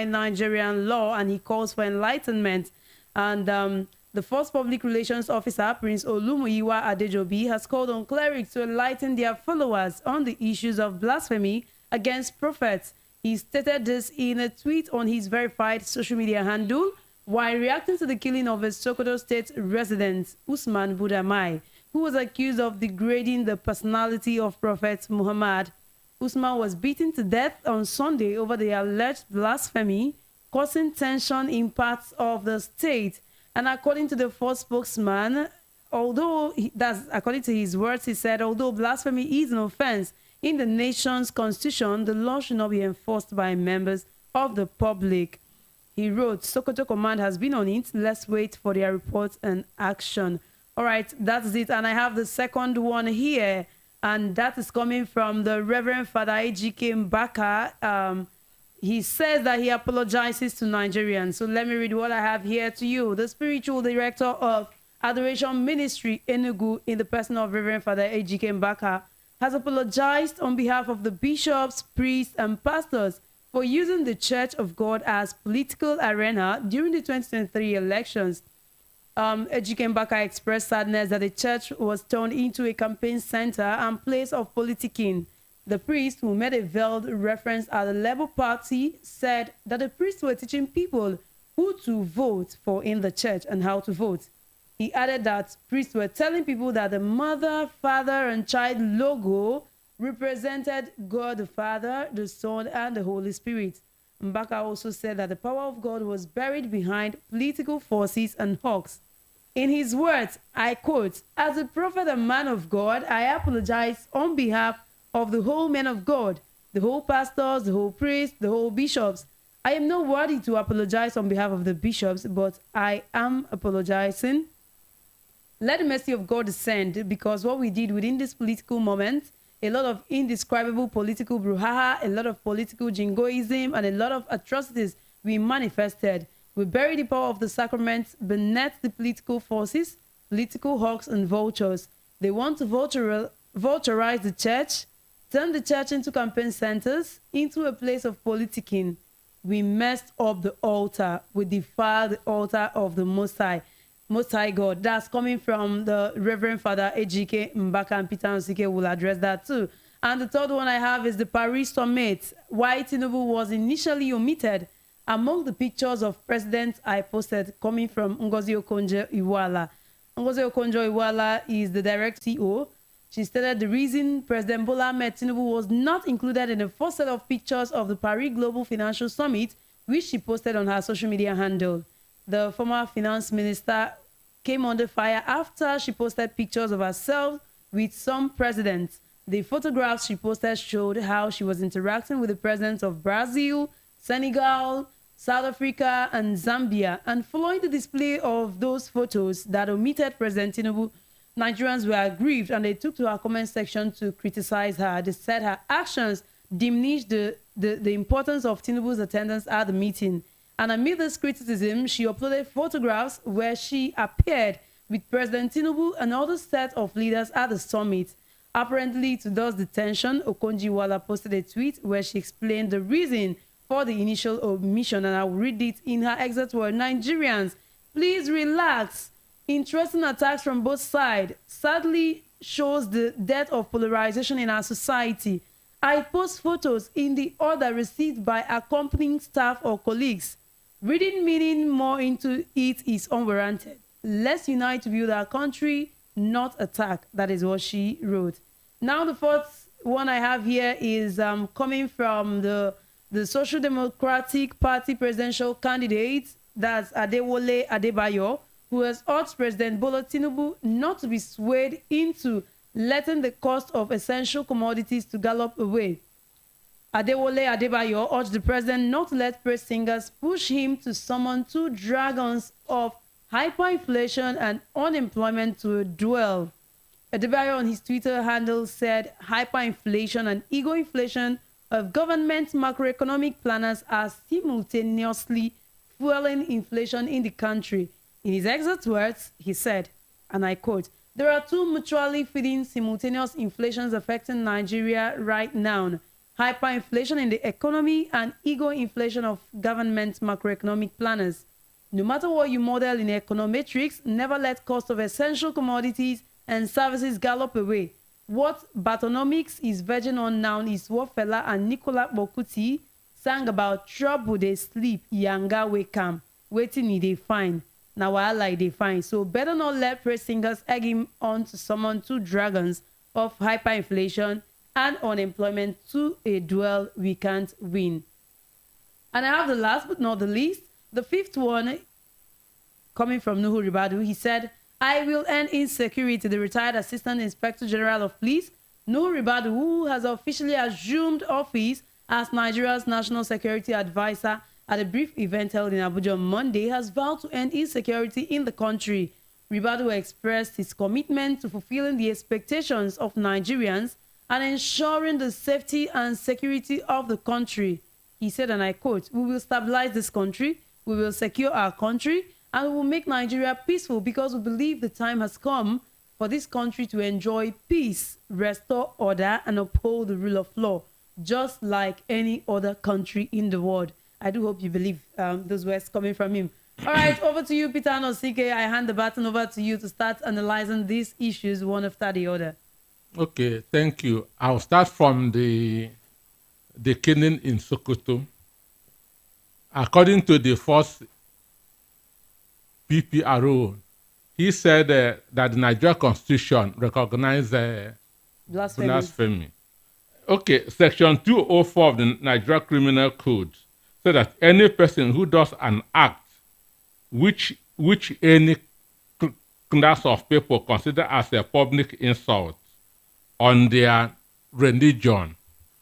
Nigerian law, and he calls for enlightenment. And the first public relations officer, Prince Olumuyiwa Adejobi, has called on clerics to enlighten their followers on the issues of blasphemy against prophets. He stated this in a tweet on his verified social media handle while reacting to the killing of a Sokoto State resident, Usman Budamai, who was accused of degrading the personality of Prophet Muhammad. Usman was beaten to death on Sunday over the alleged blasphemy, causing tension in parts of the state. And according to the first spokesman, according to his words, he said, although blasphemy is an offense in the nation's constitution, the law should not be enforced by members of the public. He wrote, Sokoto Command has been on it. Let's wait for their report and action. All right, that's it. And I have the second one here, and that is coming from the Reverend Father Ejike Mbaka. He says that he apologizes to Nigerians. So let me read what I have here to you. The spiritual director of Adoration Ministry Enugu, in the person of Reverend Father Ejike Mbaka, has apologized on behalf of the bishops, priests, and pastors for using the Church of God as political arena during the 2023 elections. Ejike Mbaka expressed sadness that the church was turned into a campaign center and place of politicking. The priest, who made a veiled reference at the Labour Party, said that the priests were teaching people who to vote for in the church and how to vote. He added that priests were telling people that the mother, father, and child logo represented God the Father, the Son, and the Holy Spirit. Mbaka also said that the power of God was buried behind political forces and hawks. In his words, I quote, "As a prophet and man of God, I apologize on behalf of the whole men of God, the whole pastors, the whole priests, the whole bishops. I am not worthy to apologize on behalf of the bishops, but I am apologizing. Let the mercy of God descend, because what we did within this political moment, a lot of indescribable political brouhaha, a lot of political jingoism, and a lot of atrocities we manifested. We buried the power of the sacraments beneath the political forces, political hawks, and vultures. They want to vulturize the church, turn the church into campaign centers, into a place of politicking. We messed up the altar. We defiled the altar of the Most High God." That's coming from the Reverend Father Ejike Mbaka, and Peter Nsike will address that too. And the third one I have is the Paris summit. Why Tinubu was initially omitted among the pictures of presidents I posted, coming from Ngozi Okonjo-Iweala. Ngozi Okonjo-Iweala is the direct CEO. She stated the reason President Bola Ahmed Tinubu was not included in the first set of pictures of the Paris Global Financial Summit, which she posted on her social media handle. The former finance minister came under fire after she posted pictures of herself with some presidents. The photographs she posted showed how she was interacting with the presidents of Brazil, Senegal, South Africa, and Zambia. And following the display of those photos that omitted President Tinubu, Nigerians were aggrieved, and they took to her comment section to criticize her. They said her actions diminished the importance of Tinubu's attendance at the meeting. And amid this criticism, she uploaded photographs where she appeared with President Tinubu and other set of leaders at the summit. Apparently, to those detention, Okonjo-Iweala posted a tweet where she explained the reason for the initial omission, and I will read it in her exact word. "Nigerians, please relax. Interesting attacks from both sides sadly shows the depth of polarization in our society. I post photos in the order received by accompanying staff or colleagues. Reading meaning more into it is unwarranted. Let's unite to build our country, not attack." That is what she wrote. Now, the fourth one I have here is coming from the Social Democratic Party presidential candidate, that's Adewale Adebayo, who has urged President Bola Tinubu not to be swayed into letting the cost of essential commodities to gallop away. Adewale Adebayo urged the president not to let praise singers push him to summon two dragons of hyperinflation and unemployment to dwell. Adebayo on his Twitter handle said hyperinflation and ego inflation of government macroeconomic planners are simultaneously fueling inflation in the country. In his exact words, he said, and I quote, "There are two mutually feeding simultaneous inflations affecting Nigeria right now: hyperinflation in the economy, and ego inflation of government macroeconomic planners. No matter what you model in econometrics, never let cost of essential commodities and services gallop away. What Batonomics is verging on now is what Fela and Nicola Bokuti sang about: trouble they sleep, yanga we come, waiting they find. Now I like they find. So better not let praise singers egg him on to summon two dragons of hyperinflation and unemployment to a duel we can't win. And I have the last but not the least, the fifth one coming from Nuhu Ribadu. He said, I will end insecurity. The retired Assistant Inspector General of Police, Nuhu Ribadu, who has officially assumed office as Nigeria's National Security Advisor at a brief event held in Abuja on Monday, has vowed to end insecurity in the country. Ribadu expressed his commitment to fulfilling the expectations of Nigerians and ensuring the safety and security of the country. He said, and I quote, we will stabilize this country, we will secure our country, and we will make Nigeria peaceful because we believe the time has come for this country to enjoy peace, restore order, and uphold the rule of law, just like any other country in the world. I do hope you believe those words coming from him. All right, over to you, Peter Anosike. I hand the baton over to you to start analyzing these issues one after the other. Okay, thank you. I'll start from the killing in Sokoto. According to the first PPRO, he said that the Nigerian Constitution recognizes blasphemy. Okay, Section 204 of the Nigerian Criminal Code said that any person who does an act which any class of people consider as a public insult on their religion,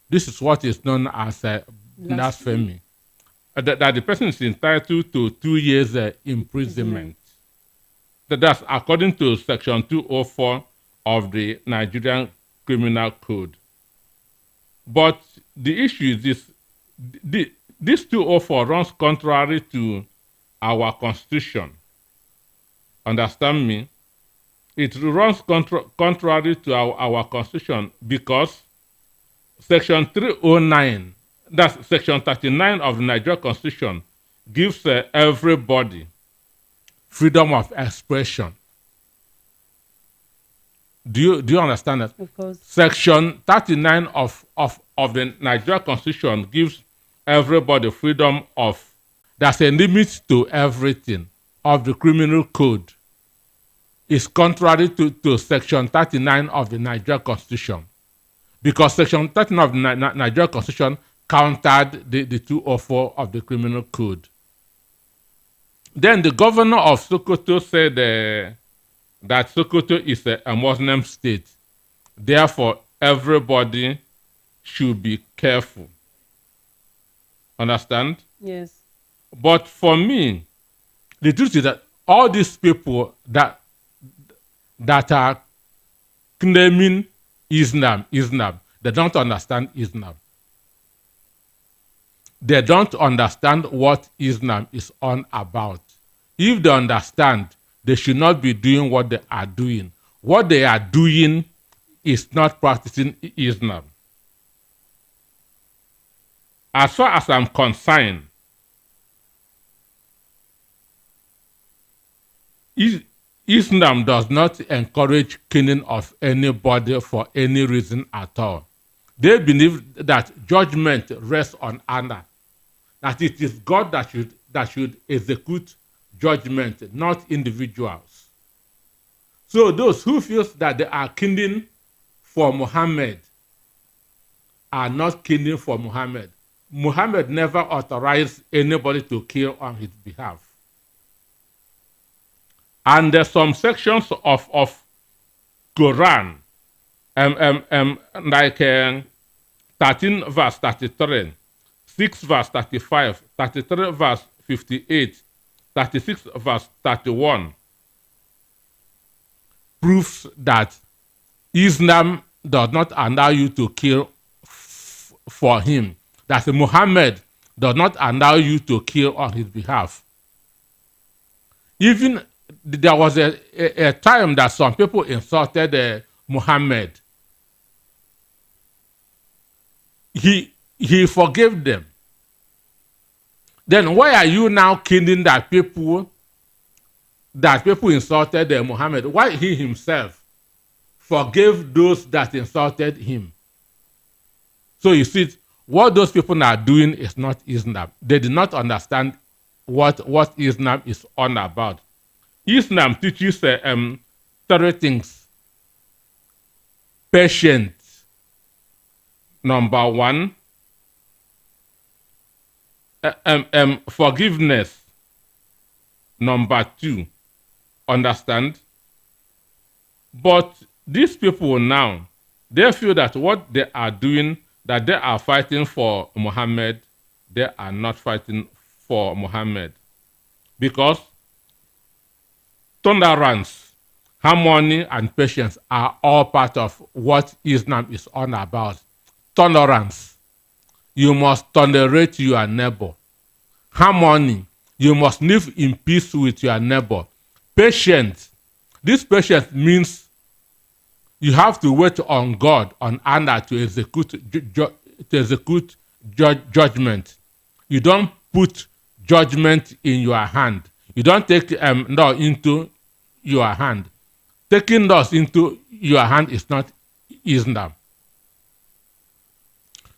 this is what is known as blasphemy. That the person is entitled to 2 years imprisonment. That's according to Section 204 of the Nigerian Criminal Code. But the issue is this 204 runs contrary to our Constitution. Understand me? It runs contrary to our Constitution because Section 309, that's Section 39 of the Nigerian Constitution, gives everybody freedom of expression. Do you understand that? Of course. Section 39 of the Nigerian Constitution gives everybody freedom of. There's a limit to everything of the criminal code. It's contrary to Section 39 of the Nigerian Constitution. Because Section 39 of the Nigerian Constitution countered the 204 of the criminal code. Then the governor of Sokoto said that Sokoto is a Muslim state. Therefore, everybody should be careful. Understand? Yes. But for me, the truth is that all these people that are claiming Islam, they don't understand Islam. They don't understand what Islam is all about. If they understand, they should not be doing what they are doing. What they are doing is not practicing Islam. As far as I'm concerned, Islam does not encourage killing of anybody for any reason at all. They believe that judgment rests on Allah, that it is God that should execute judgment, not individuals. So those who feel that they are killing for Muhammad are not killing for Muhammad. Muhammad never authorized anybody to kill on his behalf. And there's some sections of Quran, like 13 verse 33, 6 verse 35, 33 verse 58, 36 verse 31, proves that Islam does not allow you to kill for him. That Muhammad does not allow you to kill on his behalf. Even there was a time that some people insulted Muhammad. he forgave them. Then why are you now killing that people insulted Muhammad? Why he himself forgave those that insulted him? So you see, what those people are doing is not Islam. They did not understand what Islam is all about. Islam teaches three things. Patience, number one. Forgiveness, number two. Understand? But these people now, they feel that what they are doing, that they are fighting for Muhammad, they are not fighting for Muhammad. Because tolerance, harmony, and patience are all part of what Islam is all about. Tolerance. You must tolerate your neighbor. Harmony. You must live in peace with your neighbor. Patience. This patience means you have to wait on God, on Allah, to execute judgment. You don't put judgment in your hand. You don't take law into your hand. Taking laws into your hand is not Islam.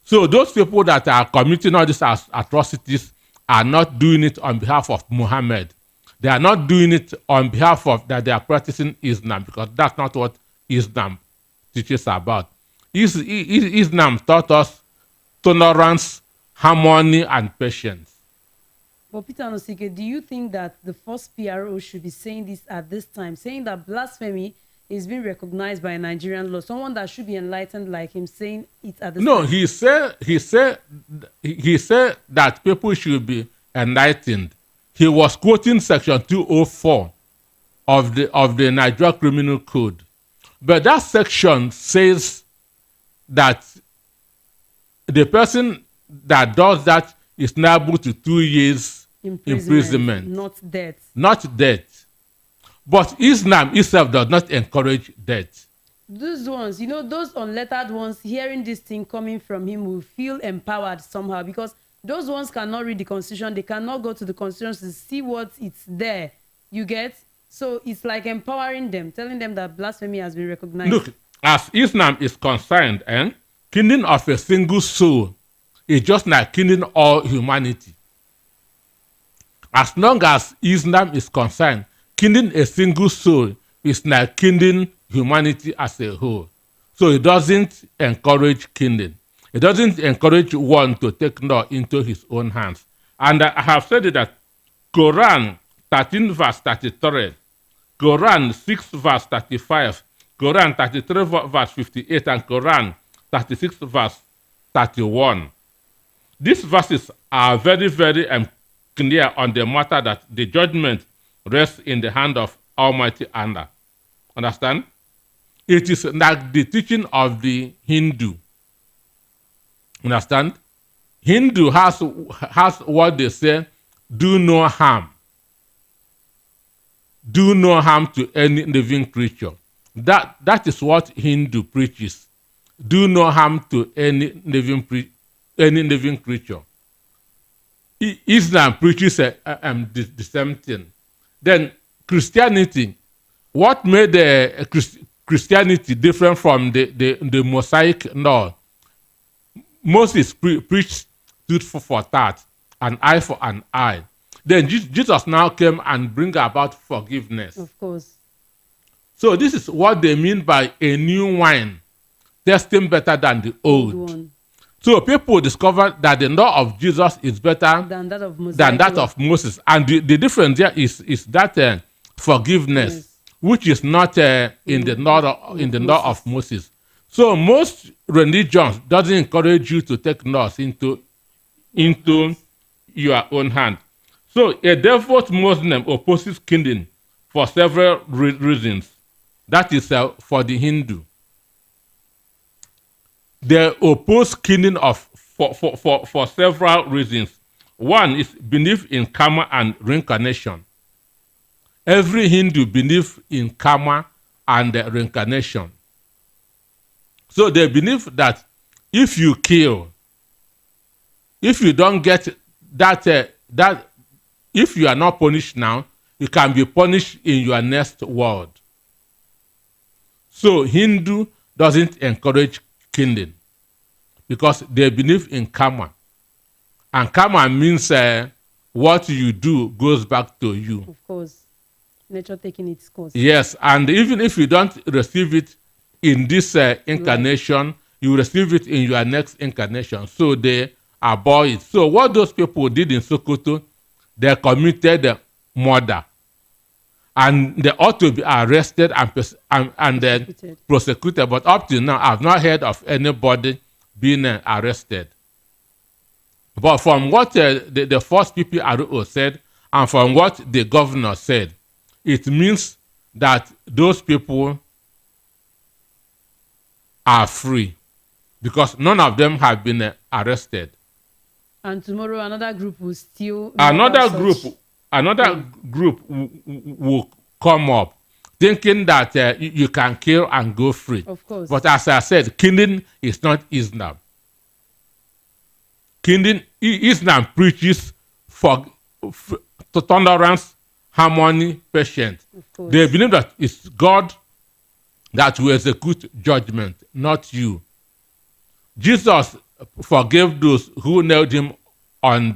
So those people that are committing all these atrocities are not doing it on behalf of Muhammad. They are not doing it on behalf of that they are practicing Islam, because that's not what Islam teaches about. Islam taught us tolerance, harmony, and patience. But Peter Anosike, do you think that the first PRO should be saying this at this time, saying that blasphemy is being recognized by Nigerian law? Someone that should be enlightened like him saying it at the No, time. he said that people should be enlightened. He was quoting section 204 of the Nigerian Criminal Code. But that section says that the person that does that is liable to 2 years imprisonment. Not death. Not death. But Islam itself does not encourage death. Those ones, those unlettered ones, hearing this thing coming from him will feel empowered somehow, because those ones cannot read the Constitution. They cannot go to the Constitution to see what it's there. You get? So it's like empowering them, telling them that blasphemy has been recognized. Look, as Islam is concerned, killing of a single soul is just like killing all humanity. As long as Islam is concerned, killing a single soul is like killing humanity as a whole. So it doesn't encourage killing. It doesn't encourage one to take law into his own hands. And I have said that Quran 13 verse 33, Quran 6 verse 35, Quran 33 verse 58, and Quran 36 verse 31. These verses are very, very clear on the matter that the judgment rests in the hand of Almighty Allah. Understand? It is like the teaching of the Hindu. Understand? Hindu has what they say, do no harm. Do no harm to any living creature. That is what Hindu preaches. Do no harm to any living creature. Islam preaches the same thing. Then Christianity, what made Christianity different from the Mosaic law? Moses preached tooth for tat, an eye for an eye. Then Jesus now came and bring about forgiveness. Of course. So this is what they mean by a new wine tasting better than the old. One. So people discover that the law of Jesus is better Than that of Moses. And the difference there is that forgiveness, Yes. which is not in the law of Moses. So most religions doesn't encourage you to take laws into your own hand. So a devout Muslim opposes killing for several reasons. That is for the Hindu. They oppose killing for several reasons. One is belief in karma and reincarnation. Every Hindu believes in karma and reincarnation. So they believe that if you kill, if you don't get that if you are not punished now, you can be punished in your next world. So Hindu doesn't encourage killing because they believe in karma. And karma means what you do goes back to you. Of course. Nature taking its course. Yes, and even if you don't receive it in this incarnation, you receive it in your next incarnation. So they abhor it. So what those people did in Sokoto, they committed murder. And they ought to be arrested and then prosecuted. But up to now, I've not heard of anybody being arrested. But from what the first PPRO said, and from what the governor said, it means that those people are free because none of them have been arrested. And tomorrow another group will still... Another group will come up thinking that you can kill and go free. Of course. But as I said, killing is not Islam. Islam preaches for tolerance, harmony, patience. They believe that it's God that will execute judgment, not you. Jesus forgave those who nailed him on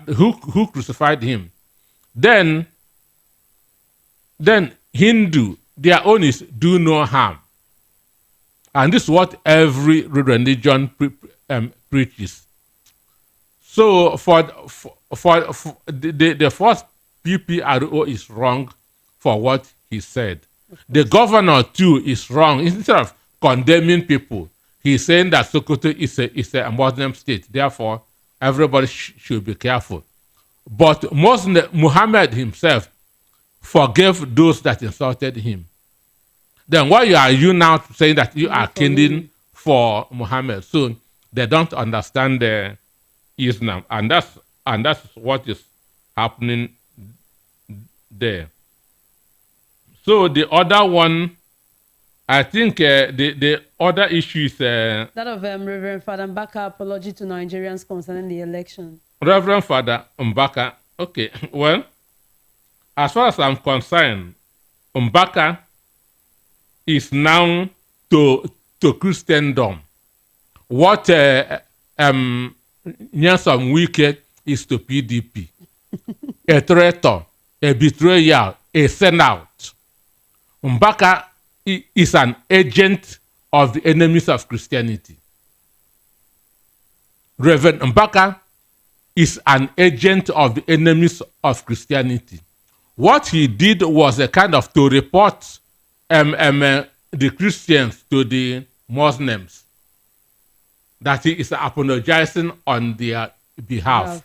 who crucified him. Then Hindu, their own is do no harm. And this is what every religion preaches. So for the first PPRO is wrong for what he said. The governor too is wrong. Instead of condemning people, he's saying that Sokoto is a Muslim state. Therefore, everybody should be careful. But Muhammad himself forgave those that insulted him. Then why are you now saying that you are killing for Muhammad? So they don't understand Islam, and that's what is happening there. So the other one, I think the other issue is that of Reverend Father Mbaka apology to Nigerians concerning the election. Reverend Father Mbaka. Okay, well, as far as I'm concerned, Mbaka is now to Christendom what Nyesom Wike is to PDP. A traitor, a betrayal, a sellout. Mbaka is an agent of the enemies of Christianity. Reverend Mbaka is an agent of the enemies of Christianity. What he did was a kind of to report the Christians to the Muslims, that he is apologizing on their behalf.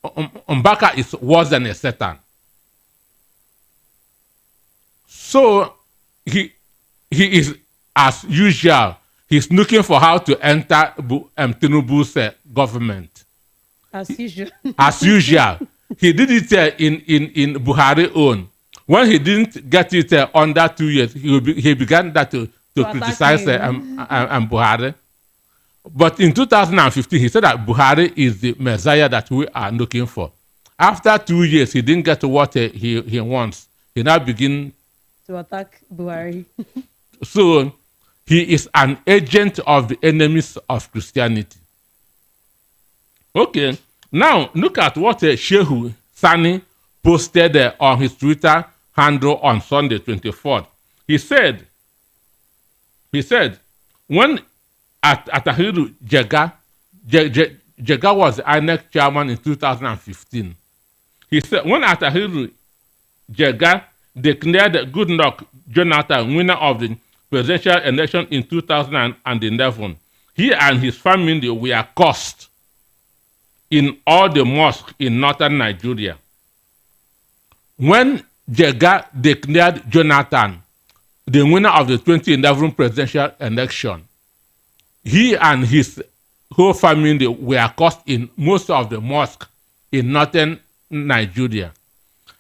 Mbaka is worse than a Satan. So he is, as usual, he's looking for how to enter Tinubu's government. As usual. As usual. He did it in Buhari own. When he didn't get it under 2 years, he began that to criticize Buhari. But in 2015, he said that Buhari is the Messiah that we are looking for. After 2 years, he didn't get what he wants. He now begins to attack Buhari. So he is an agent of the enemies of Christianity. Okay, now look at what Shehu Sani posted on his Twitter handle on Sunday 24th. He said, when Atahiru Jega was the INEC chairman in 2015, he said, when Atahiru Jega declared Goodluck Jonathan winner of the presidential election in 2011, he and his family were cursed in all the mosques in northern Nigeria. When Jega declared Jonathan the winner of the 2011 presidential election, he and his whole family were cursed in most of the mosques in northern Nigeria.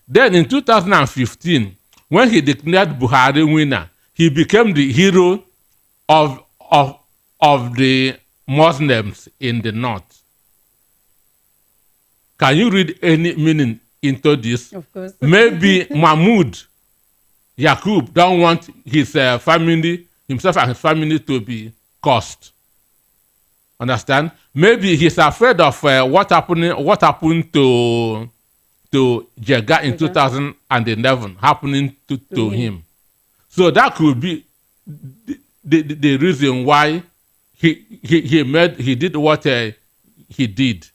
Then in 2015, when he declared Buhari winner, he became the hero of the Muslims in the north. Can you read any meaning into this? Of course. Maybe Mahmoud Yaqub don't want his family, himself and his family to be cursed. Understand? Maybe he's afraid of what happened to Jega in 2011 happening to him. So that could be the reason why he did what he did.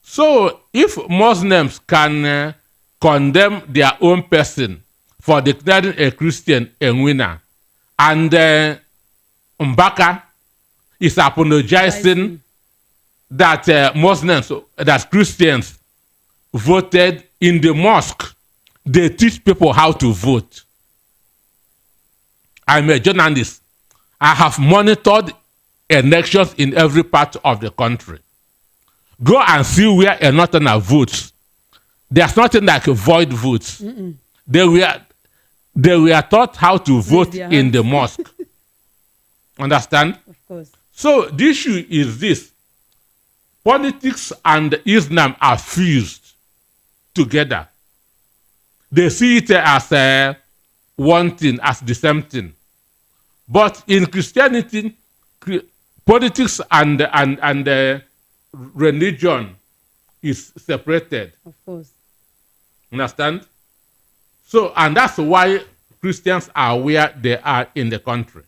So if Muslims can condemn their own person for declaring a Christian a winner, and Mbaka is apologizing that Muslims, that Christians voted in the mosque, they teach people how to vote. I'm a journalist. I have monitored elections in every part of the country. Go and see where a northerner votes. There's nothing like void votes. They were taught how to vote in the mosque. Understand? Of course. So the issue is this. Politics and Islam are fused together. They see it as one thing, as the same thing. But in Christianity, politics and religion is separated. Of course. Understand? So, and that's why Christians are where they are in the country.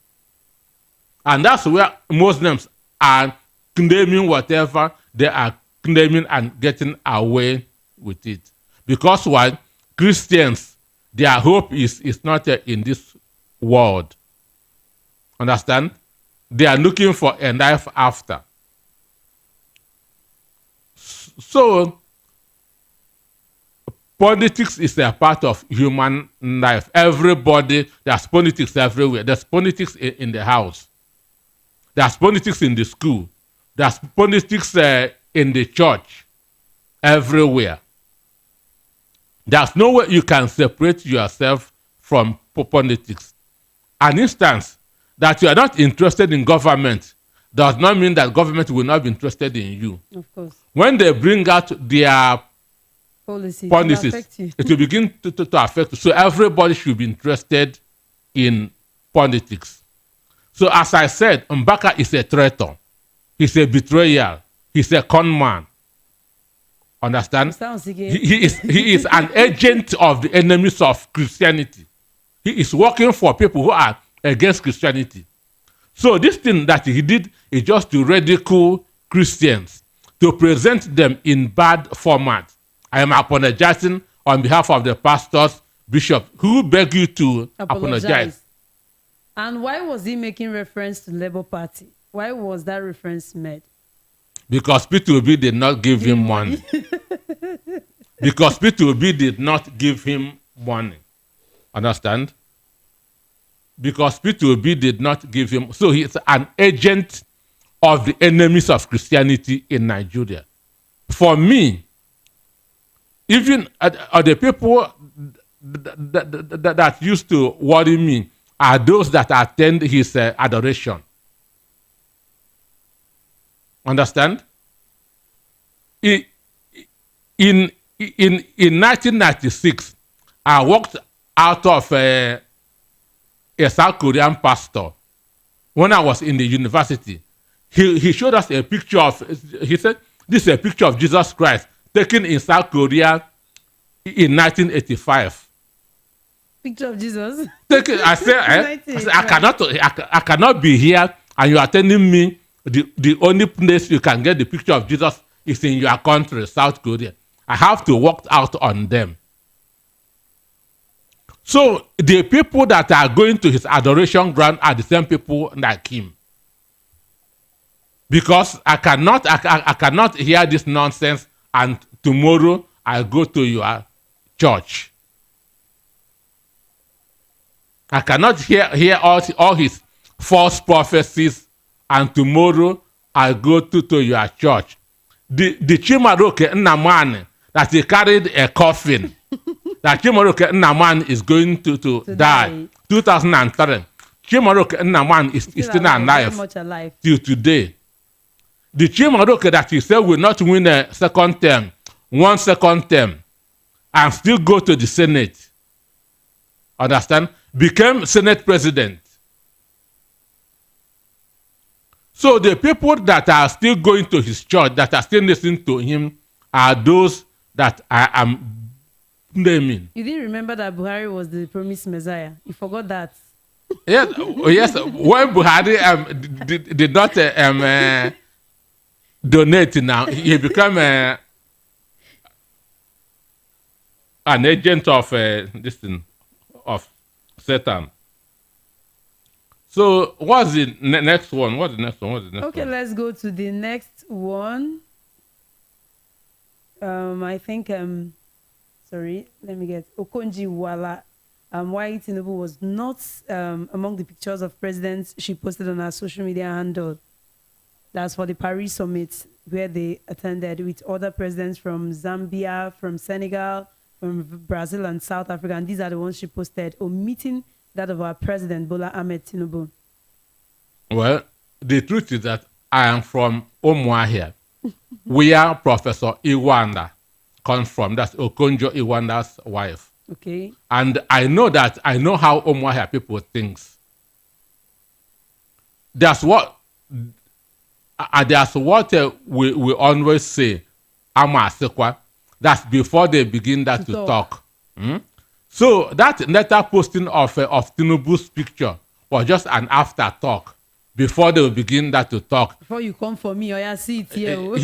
And that's where Muslims are claiming whatever they are claiming and getting away with it. Because why? Christians, their hope is not in this world. Understand? They are looking for a life after. So, politics is a part of human life. Everybody, there's politics everywhere. There's politics in the house. There's politics in the school. There's politics in the church. Everywhere. There's no way you can separate yourself from politics. An instance that you are not interested in government does not mean that government will not be interested in you. Of course. When they bring out their policies, it will begin to affect you. So everybody should be interested in politics. So as I said, Mbaka is a traitor. He's a betrayer. He's a con man. Understand? He is an agent of the enemies of Christianity. He is working for people who are against Christianity. So this thing that he did is just to ridicule Christians, to present them in bad format. I am apologizing on behalf of the pastors, bishops, who beg you to apologize. And why was he making reference to Labour Party? Why was that reference made? Because P2B did not give him money. Because P2B did not give him money. Understand? Because P2B did not give him. So he's an agent of the enemies of Christianity in Nigeria. For me, even the people that used to worry me are those that attend his adoration. Understand? In 1996, I walked out of a South Korean pastor when I was in the university. He showed us a picture of, he said, this is a picture of Jesus Christ taken in South Korea in 1985. Picture of Jesus? I said, I cannot be here and you are telling me the only place you can get the picture of Jesus is in your country, South Korea. I have to work out on them. So the people that are going to his adoration ground are the same people like him. Because I cannot hear this nonsense and tomorrow I go to your church. I cannot hear all his false prophecies and tomorrow I go to your church. The Chimaroke Nnamani that he carried a coffin. That Chimaroke Nnamani is going to die. 2003. Chimaroke Naman is still very much alive till today. The Chimaroke that he said will not win a second term, 1 second term, and still go to the Senate, understand, became Senate president. So the people that are still going to his church, that are still listening to him, are those that I am naming. You didn't remember that Buhari was the promised Messiah. You forgot that. Yes, yes. When Buhari did not donate now, he became an agent of this thing, of Satan. So what's the next one? What's the next one? Okay, let's go to the next one. I think sorry, let me get Okonjo-Iweala. Why Tinubu was not among the pictures of presidents she posted on her social media handle. That's for the Paris summit where they attended with other presidents from Zambia, from Senegal, from Brazil and South Africa. And these are the ones she posted, omitting that of our president, Bola Ahmed Tinubu. Well, the truth is that I am from Umuahia, where Professor Iwanda comes from. That's Okonjo-Iweala's wife. Okay. And I know how Umuahia people think. That's what we always say, Amasekwa. That's before they begin to talk. So that later posting of Tinubu's picture was just an aftertalk before they will begin to talk. Before you come for me, I see it here.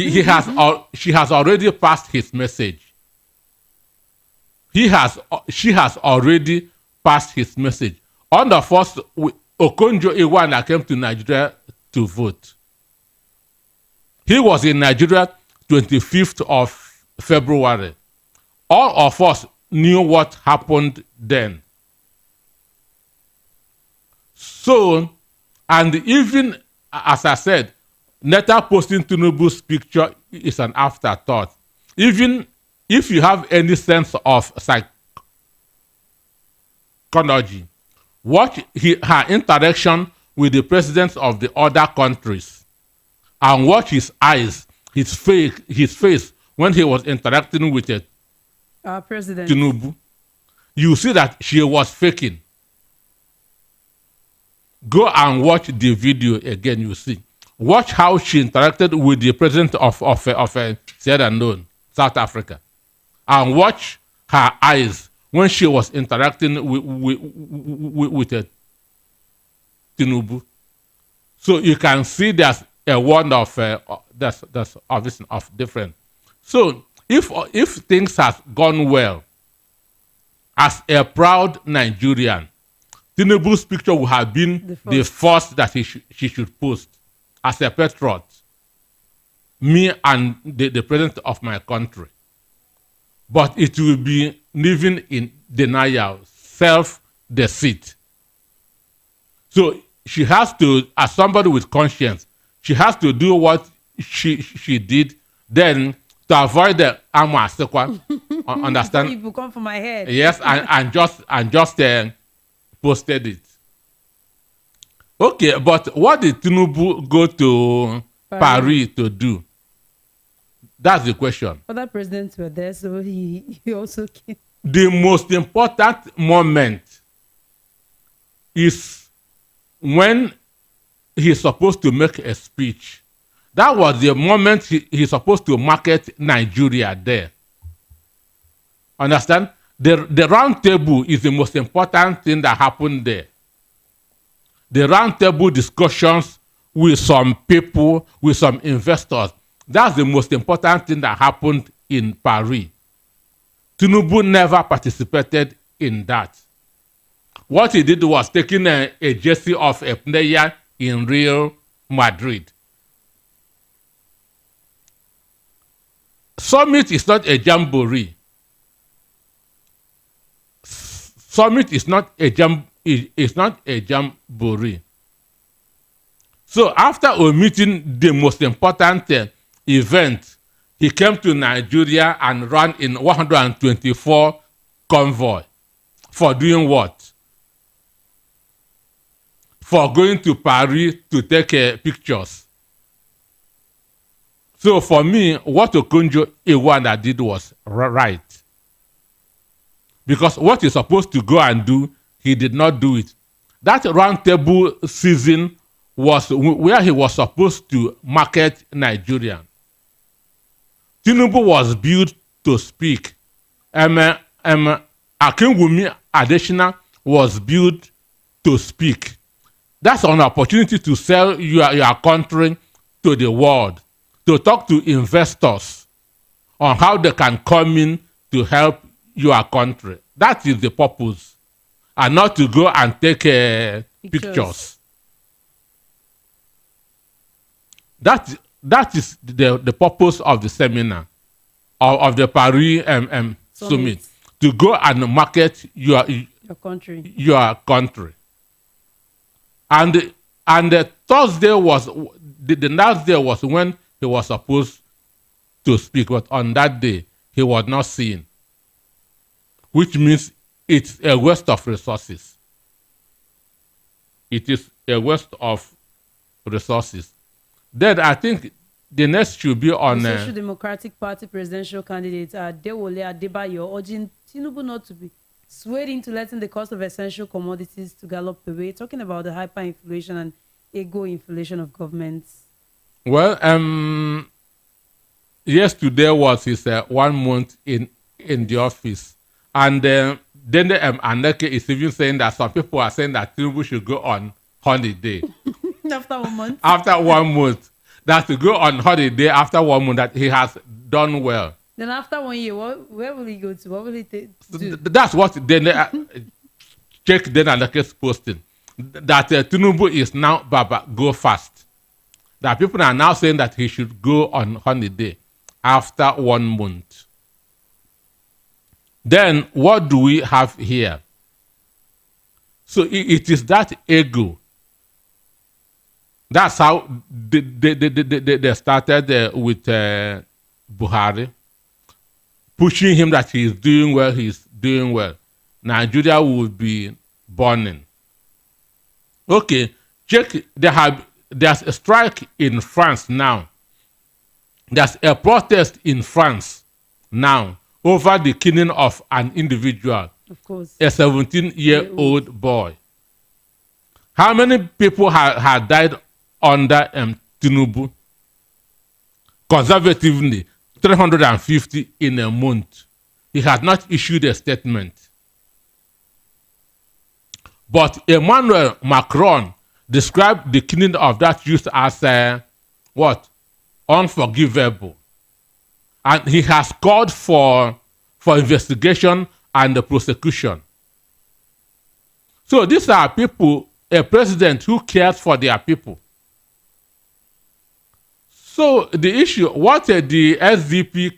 She has already passed his message. She has already passed his message. On the first, Okonjo-Iweala came to Nigeria to vote. He was in Nigeria 25th of February. All of us knew what happened then. So, and even as I said, later posting Tinubu's picture is an afterthought. Even if you have any sense of psychology, watch her interaction with the presidents of the other countries and watch his eyes, his face when he was interacting with President Tinubu. You see that she was faking. Go and watch the video again, you see. Watch how she interacted with the president of Sierra Leone, South Africa. And watch her eyes when she was interacting with Tinubu. So you can see there's a word of that's obviously of different. So if things have gone well, as a proud Nigerian, Tinubu's picture would have been the first that she should post as a patriot. Me and the president of my country. But it will be living in denial, self-deceit. So she has to, as somebody with conscience, she has to do what she did then to avoid the Amasekwa. Understand? People come for my head. Yes, and just posted it. Okay, but what did Tinubu go to Paris to do? That's the question. Other presidents were there, so he also came. The most important moment is when he's supposed to make a speech. That was the moment he's supposed to market Nigeria there. Understand? The round table is the most important thing that happened there. The round table discussions with some people, with some investors, that's the most important thing that happened in Paris. Tinubu never participated in that. What he did was taking a jersey of a player in Real Madrid. Summit is not a jamboree. Summit is not a jamboree. So after omitting the most important event, he came to Nigeria and ran in 124 convoy. For doing what? for going to Paris to take pictures. So for me, what Okonjo-Iweala did was right. Because what he's supposed to go and do, he did not do it. That roundtable season was where he was supposed to market Nigerian. Tinubu was built to speak. Akinwumi Adesina was built to speak. That's an opportunity to sell your country to the world, to talk to investors on how they can come in to help your country. That is the purpose, and not to go and take pictures. That is the purpose of the seminar, of the Paris summit, to go and market your country. And the Thursday was the last day was when he was supposed to speak, but on that day he was not seen, which means it's a waste of resources. It is a waste of resources. Then I think the next should be on the Social Democratic Party presidential candidate Adewole Adebayo urging Tinubu not to be swayed into letting the cost of essential commodities to gallop away, talking about the hyperinflation and ego inflation of governments. Well, yesterday was his 1 month in the office, and then the INEC is even saying that some people are saying that Tinubu should go on holiday after 1 month. After 1 month, that to go on holiday after 1 month, that he has done well. Then after 1 year, where will he go to? What will he do? That's what then check then and the case posting that Tinubu is now Baba go fast. That people are now saying that he should go on holiday after 1 month. Then what do we have here? So it is that ego. That's how they started with Buhari, pushing him that he's doing well. Nigeria will be burning. Okay, check. There's a strike in France now. There's a protest in France now over the killing of an individual, of course, a 17-year-old boy. How many people had died under Tinubu? Conservatively, 350 in a month. He had not issued a statement. But Emmanuel Macron described the killing of that youth as unforgivable. And he has called for investigation and the prosecution. So these are people, a president who cares for their people. So the issue, what the SDP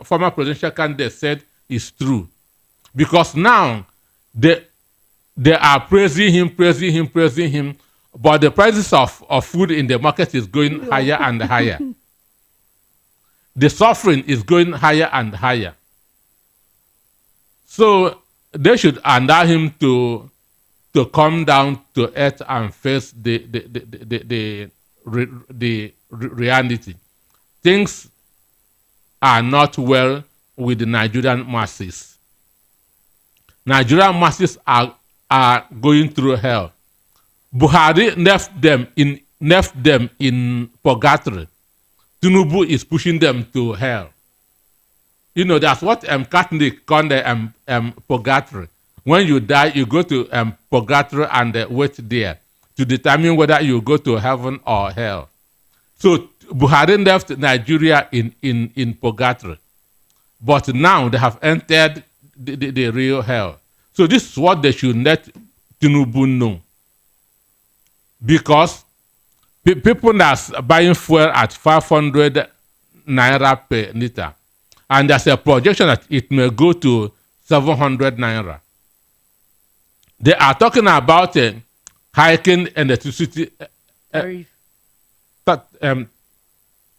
former presidential candidate said is true. Because now they are praising him, but the prices of food in the market is going higher and higher. The suffering is going higher and higher. So they should allow him to come down to earth and face the reality. Things are not well with the Nigerian masses. Nigerian masses are going through hell. Buhari left them in purgatory. Tinubu is pushing them to hell. You know, that's what Catholic call the purgatory. When you die, you go to purgatory and wait there to determine whether you go to heaven or hell. So Buhari left Nigeria in purgatory. But now they have entered the real hell. So this is what they should let Tinubu know. Because people that's buying fuel at 500 naira per liter, and there's a projection that it may go to 700 naira. They are talking about hiking electricity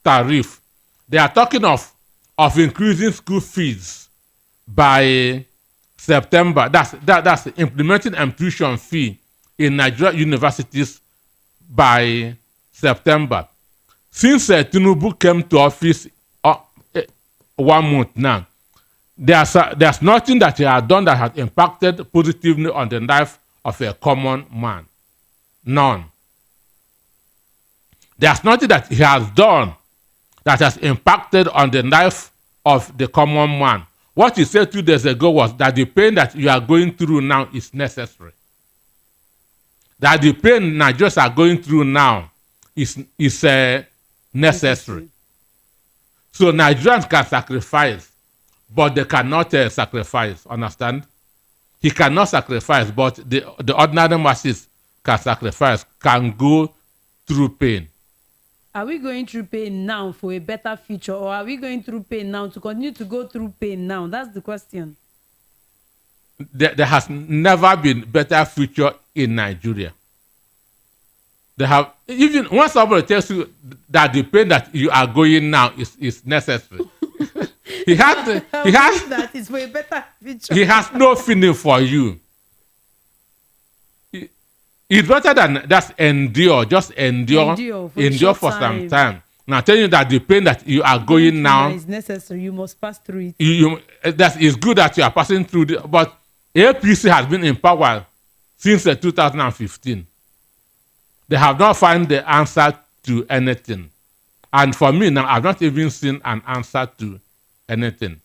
tariff. They are talking of increasing school fees by September. That's implementing tuition fee in Nigerian universities by September. Since Tinubu came to office 1 month now, there's nothing that he has done that has impacted positively on the life of a common man. None. There's nothing that he has done that has impacted on the life of the common man. What he said 2 days ago was that the pain that you are going through now is necessary. That the pain Nigerians are going through now is necessary. So Nigerians can sacrifice, but they cannot sacrifice. Understand? He cannot sacrifice, but the ordinary masses can sacrifice, can go through pain. Are we going through pain now for a better future, or are we going through pain now to continue to go through pain now? That's the question. There has never been better future in Nigeria. They have, even when somebody tells you that the pain that you are going now is necessary, he has that is for a better future. He has no feeling for you. It's better than just endure. Just endure for some time. Now, telling you that the pain that you are going now is necessary. You must pass through it. That is good that you are passing through it. But APC has been in power since 2015. They have not found the answer to anything. And for me now, I've not even seen an answer to anything.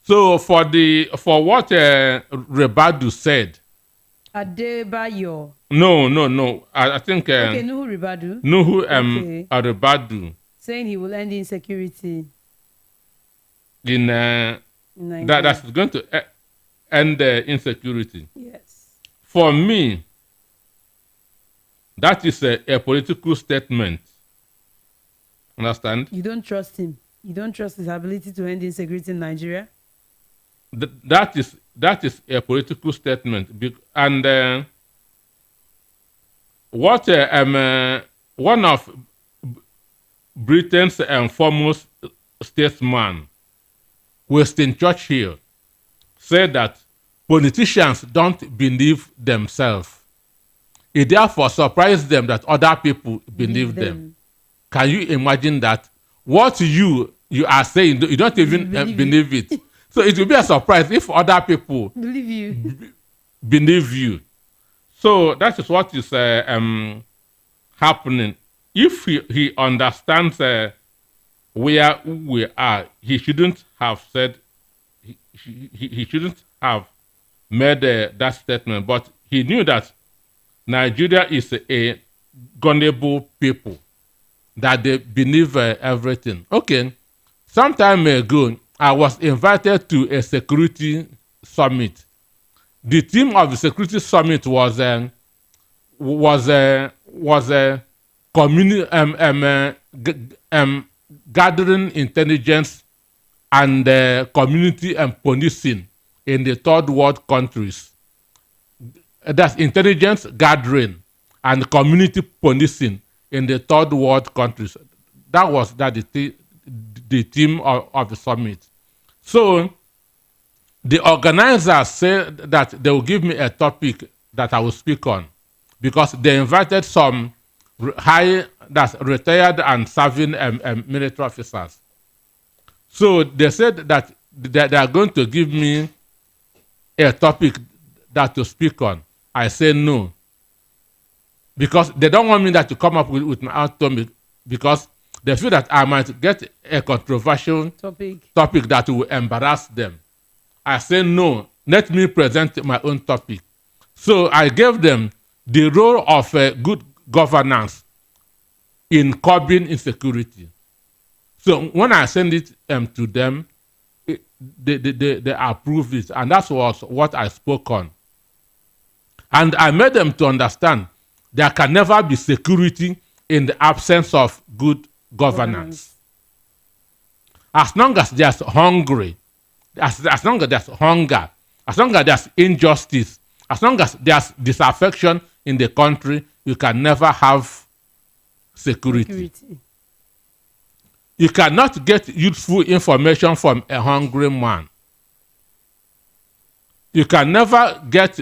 So for what Rebadu said. Adebayo. No. I think. Okay, Nuhu Rebadu. Rebadu. Saying he will end insecurity. In that's going to end insecurity. Yes. For me, that is a political statement. Understand? You don't trust him. You don't trust his ability to end insecurity in Nigeria? That is a political statement. And what one of Britain's foremost statesmen, Winston Churchill, said that politicians don't believe themselves. It therefore surprises them that other people believe them. Can you imagine that? What you are saying, you don't even believe it. So it will be a surprise if other people believe you. So that is what is happening. If he understands where we are, he shouldn't have said, he shouldn't have made that statement. But he knew that Nigeria is a gullible people, that they believe everything. Okay, some time ago, I was invited to a security summit. The theme of the security summit was gathering intelligence and community and policing in the third world countries. That's intelligence gathering and community policing in the third world countries. That was the theme of the summit. So the organizers said that they will give me a topic that I will speak on, because they invited some retired and serving military officers. So they said that they are going to give me a topic that to speak on. I say no, because they don't want me to come up with my own topic, because they feel that I might get a controversial topic that will embarrass them. I say no, let me present my own topic. So I gave them the role of good governance in curbing insecurity. So when I send it to them, they approve it, and that was what I spoke on. And I made them to understand there can never be security in the absence of good governance. As long as there's hungry, as long as there's hunger, as long as there's injustice, as long as there's disaffection in the country, you can never have security. You cannot get useful information from a hungry man. You can never get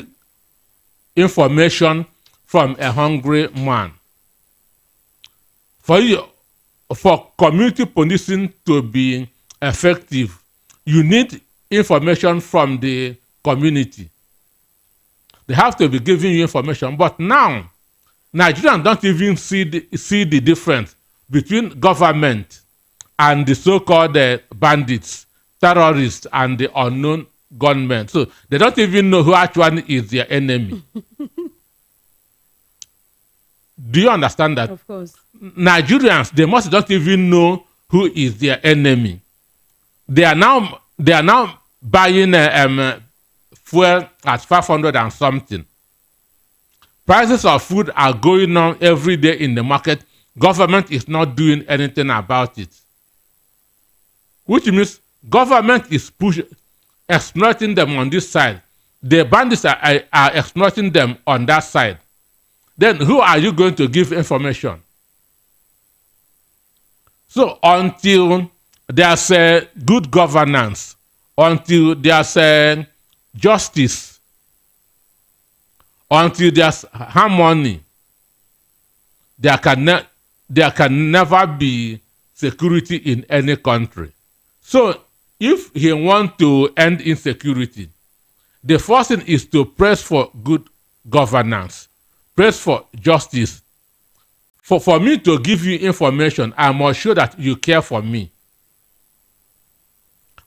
information from a hungry man. For community policing to be effective, you need information from the community. They have to be giving you information. But now, Nigerians don't even see the difference between government and the so-called bandits, terrorists, and the unknown gunmen. So they don't even know who actually is their enemy. Do you understand that? Of course. Nigerians, they must don't even know who is their enemy. They are now buying fuel at 500 and something. Prices of food are going on every day in the market. Government is not doing anything about it. Which means government is exploiting them on this side. The bandits are exploiting them on that side. Then who are you going to give information? So until there's good governance, until there's justice, until there's harmony, there can never be security in any country. So if he wants to end insecurity, the first thing is to press for good governance, press for justice. For me to give you information, I must show that you care for me.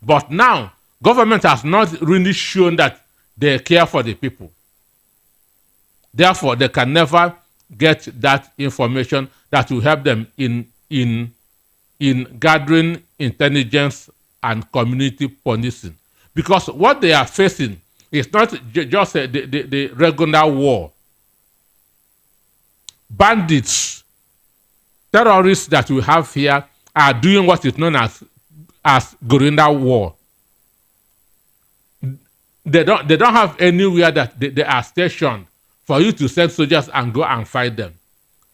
But now, government has not really shown that they care for the people. Therefore, they can never get that information that will help them in gathering intelligence and community policing. Because what they are facing is not just the regular war. Bandits, terrorists that we have here are doing what is known as guerrilla war. They don't have anywhere that they are stationed for you to send soldiers and go and fight them.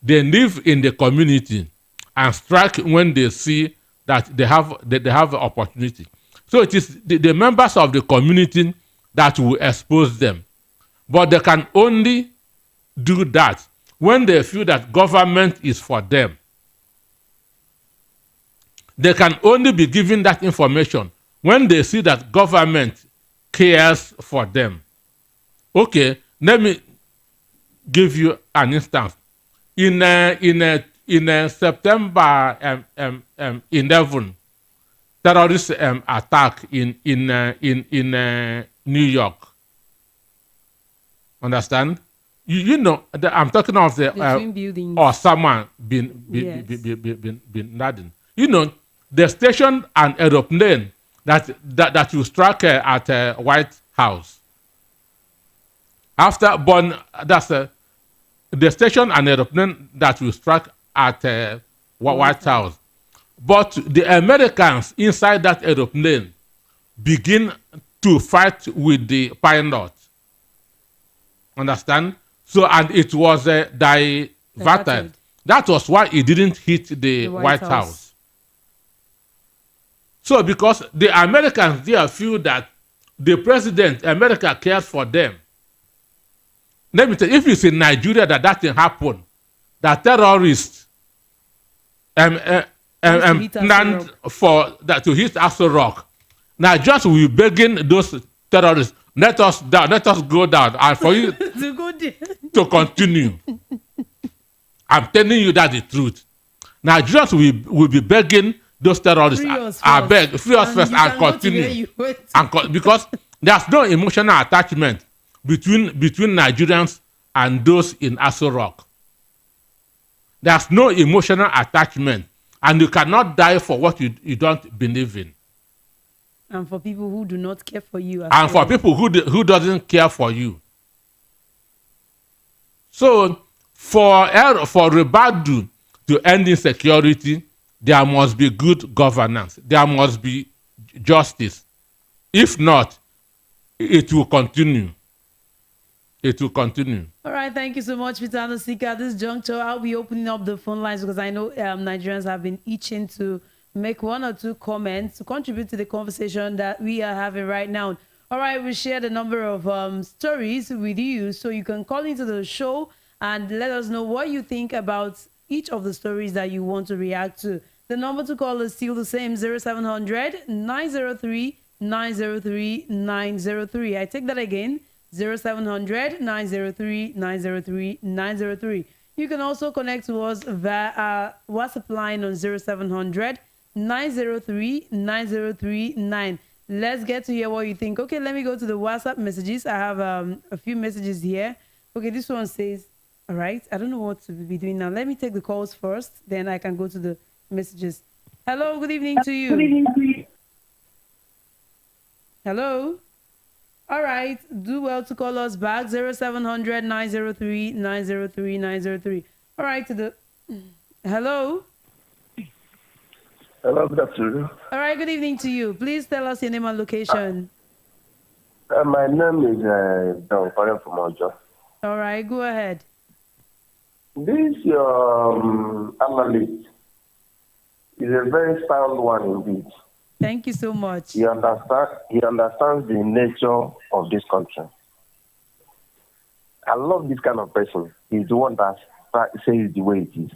They live in the community and strike when they see that they have the opportunity. So it is the members of the community that will expose them. But they can only do that when they feel that government is for them. They can only be given that information when they see that government cares for them. Okay, let me give you an instance. In September 11, terrorist attack in New York. Understand? You know, I'm talking of the twin buildings. Osama bin Laden. You know, they stationed an aeroplane that you struck at White House. After born, they stationed an aeroplane that you struck at White House. But the Americans inside that aeroplane begin to fight with the pilot. Understand? So, and it was diverted. That was why it didn't hit the White House. So, because the Americans there feel that the president, America cares for them. Let me tell you, if it's in Nigeria that thing happened, that terrorists planned for that to hit Aso Rock. Now, just we begging those terrorists, let us down, let us go down, and for you to continue. I'm telling you that the truth. Nigerians will be begging those terrorists. I beg, free us first and continue. Because there's no emotional attachment between Nigerians and those in Aso Rock. There's no emotional attachment, and you cannot die for what you don't believe in. And for people who do not care for you. And for people who doesn't care for you. So, for Ribadu to end insecurity, there must be good governance. There must be justice. If not, it will continue. It will continue. All right, thank you so much, Peter Anosika. At this juncture, I'll be opening up the phone lines because I know Nigerians have been itching to make one or two comments to contribute to the conversation that we are having right now. All right, we shared a number of stories with you, so you can call into the show and let us know what you think about each of the stories that you want to react to. The number to call is still the same, 0700 903 903 903. I take that again, 0700 903 903 903. You can also connect to us via our WhatsApp line on 0700 903 903 9. Let's get to hear what you think. Okay, let me go to the WhatsApp messages. I have a few messages here. Okay, this one says, all right, I don't know what to be doing now. Let me take the calls first, then I can go to the messages. Hello, good evening to you. Good evening to you. Hello. All right, do well to call us back, 0700 903 903 903. All right, to the hello. Hello, good afternoon. All right, good evening to you. Please tell us your name and location. My name is Don calling from Ojo. All right, go ahead. This analyst is a very sound one indeed. Thank you so much. He understands the nature of this country. I love this kind of person. He's the one that says the way it is.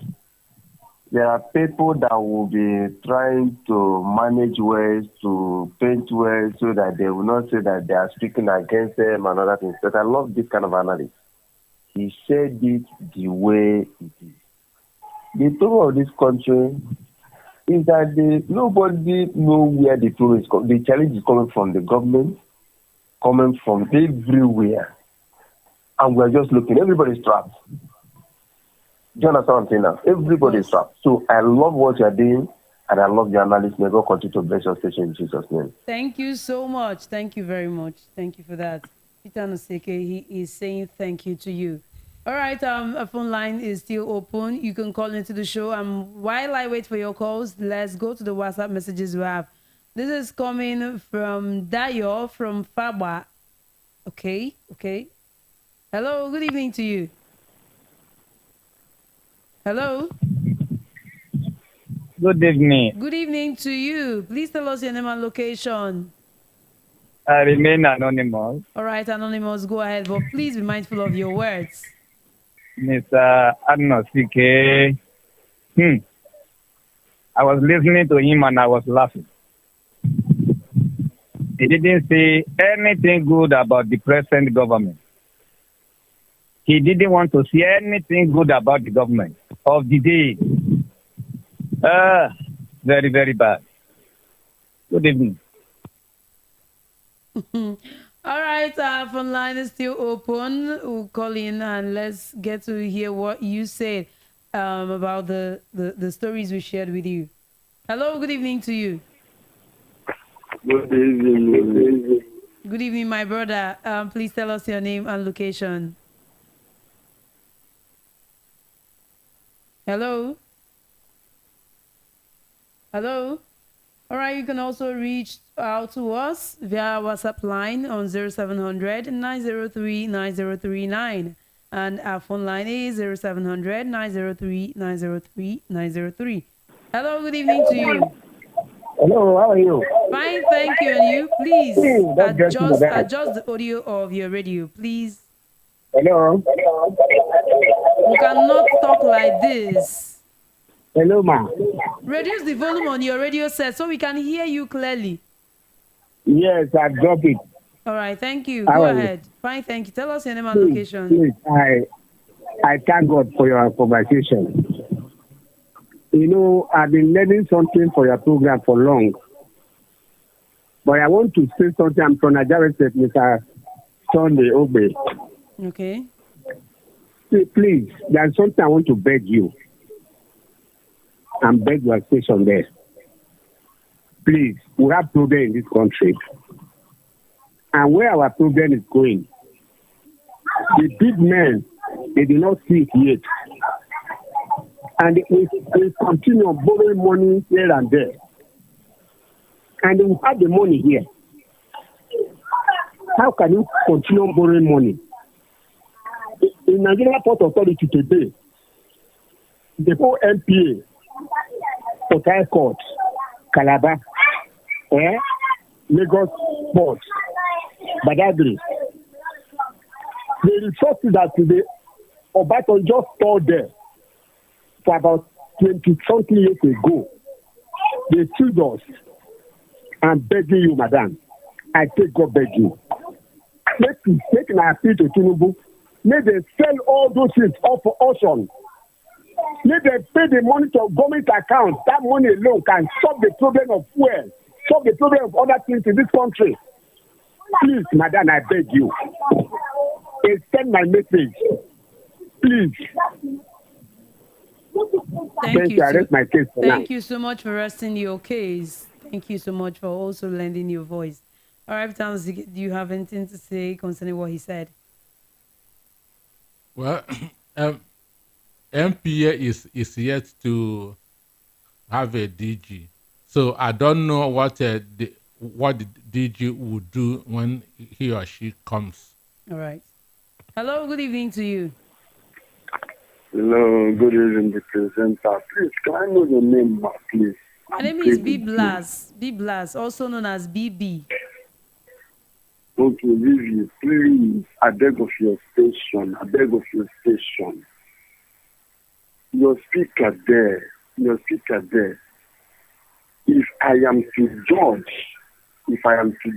There are people that will be trying to manage words, to paint words, so that they will not say that they are speaking against them and other things. But I love this kind of analysis. He said it the way it is. The problem of this country is that nobody knows where the problem is coming. The challenge is coming from the government, coming from everywhere. And we're just looking. Everybody's trapped. Do you understand what I'm saying now? Everybody's trapped. So I love what you're doing, and I love the analysis. May God continue to bless your station in Jesus' name. Thank you so much. Thank you very much. Thank you for that. Peter Noseke, he is saying thank you to you. All right, a phone line is still open. You can call into the show. While I wait for your calls, let's go to the WhatsApp messages we have. This is coming from Dayo from Faba. Okay. Hello, good evening to you. Hello. Good evening. Good evening to you. Please tell us your name and location. I remain anonymous. All right, anonymous, go ahead, but please be mindful of your words. Mr. Anosike. I was listening to him and I was laughing. He didn't say anything good about the present government. He didn't want to see anything good about the government of the day. Very, very bad. Good evening. All right, our phone line is still open. We'll call in and let's get to hear what you said about the stories we shared with you. Hello, good evening to you. Good evening. Good evening, my brother. Please tell us your name and location. Hello? Hello? All right, you can also reach out to us via WhatsApp line on 0700 903 9039. And our phone line is 0700 903 903 903. Hello, good evening to you. Hello, how are you? Fine, thank you. And you, please adjust the audio of your radio, please. Hello. You cannot talk like this. Hello, ma. Reduce the volume on your radio set so we can hear you clearly. Yes, I dropped it. All right, thank you. Go ahead. Fine, thank you. Tell us your name and location. Please, I thank God for your conversation. You know, I've been learning something for your program for long. But I want to say something. I'm from Nigeria, Mr. Sunday Obe. Okay. Please, there's something I want to beg you. And beg your station there. Please, we have problem in this country. And where our problem is going, the big men, they do not see it yet. And they continue borrowing money here and there. And they will have the money here. How can you continue borrowing money? In Nigerian Port Authority today, the whole MPA, Port Harcourt, Calabar, Lagos Port, Badagry. The resources that the Obasanjo just stored there for about 20-something years ago, they sued us. I'm begging you, madam. I take God beg you. Make an appeal to Tinubu. May they sell all those things off for auction. May they pay the money to government account. That money alone can solve the problem of fuel, solve the problem of other things in this country. Please, madam, I beg you. Send my message. Please. Thank you. I rest my case for Thank now. you so much for resting your case. Thank you so much for also lending your voice. All right, Thomas, do you have anything to say concerning what he said? Well, MPA is yet to have a DG, so I don't know what the DG would do when he or she comes. All right. Hello, good evening to you. Hello, good evening, the presenter. Please, can I know your name, please? My name is B Blas, also known as BB. Okay, Vivi, please, I beg of your station. Your speaker there. If I am to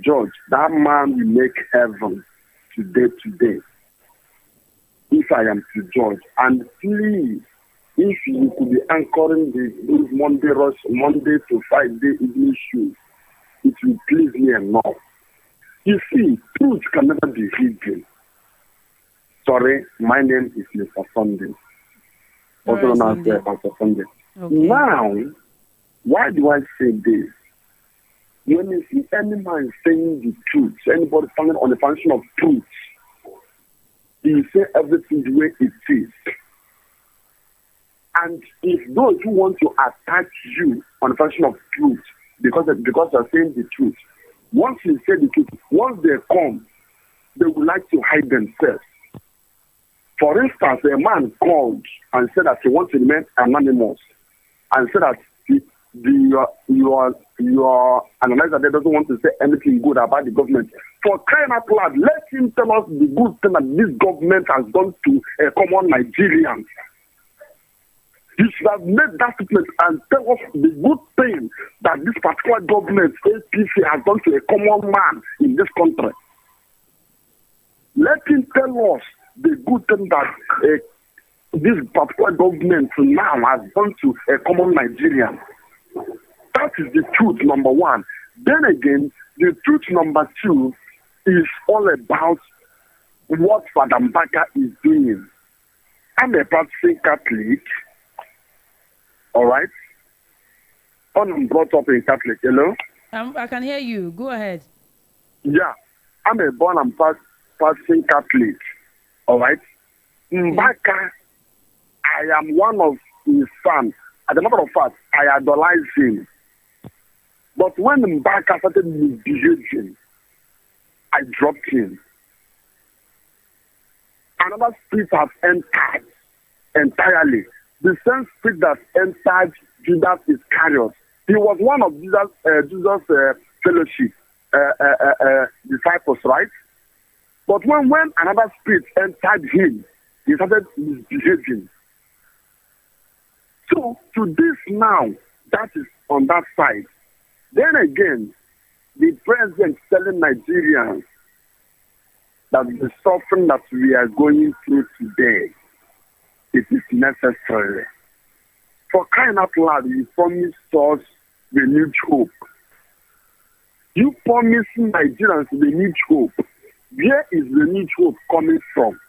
judge, that man will make heaven today. If I am to judge, and please, if you could be anchoring those Monday to Friday evening shows, it will please me enough. You see, truth can never be hidden. Sorry, my name is Mr. Sunday. Also known as Pastor Sunday. Okay. Now, why do I say this? When you see any man saying the truth, anybody standing on the foundation of truth, you say everything the way it is. And if those who want to attack you on the foundation of truth, because they're saying the truth, once you say the truth, once they come, they would like to hide themselves. For instance, a man called and said that he wants to remain anonymous, and said that your analyzer there doesn't want to say anything good about the government. For crying out loud, let him tell us the good thing that this government has done to common Nigerians. He should have made that statement and tell us the good thing that this particular government, APC, has done to a common man in this country. Let him tell us the good thing that this particular government now has done to a common Nigerian. That is the truth, number one. Then again, the truth number two is all about what Father Mbaka is doing. I'm a practicing Catholic. All right. I'm brought up in Catholic, hello? I can hear you. Go ahead. Yeah. I'm a born and practicing Catholic. All right. Mbaka, I am one of his sons. As a matter of fact, I idolize him. But when Mbaka started misbehaving, I dropped him. Another spirit has entered entirely. The same spirit that entered Judas Iscariot. He was one of Jesus' fellowship disciples, right? But when another spirit entered him, he started misbehaving. So to this now, that is on that side. Then again, the president telling Nigerians that the suffering that we are going through today, it is necessary. For crying out loud, you promised us renewed hope. You promising Nigerians renewed hope. Where is renewed hope coming from?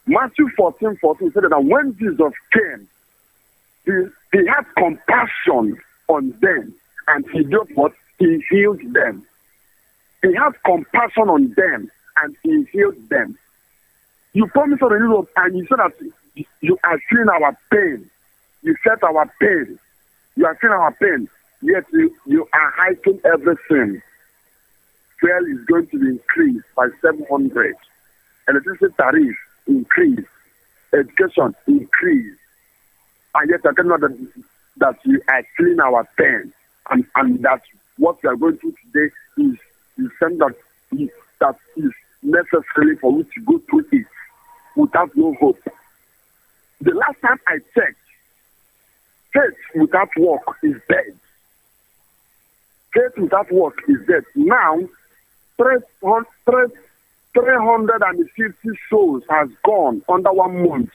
Matthew 14:14 said that when Jesus came, he had compassion on them, and he did what? He healed them. He had compassion on them, and he healed them. You promised us renewed hope, and you said that you are feeling our pain. You felt our pain. You are feeling our pain. Yet you are hiking everything. Fuel is going to be increased by 700. Electricity tariff increase. Education increase. And yet I tell you that you are feeling our pain. And that what we are going through today is something that is necessary for you to go through it without no hope. The last time I checked, faith without work is dead. Faith without work is dead. Now, 350 souls has gone under 1 month.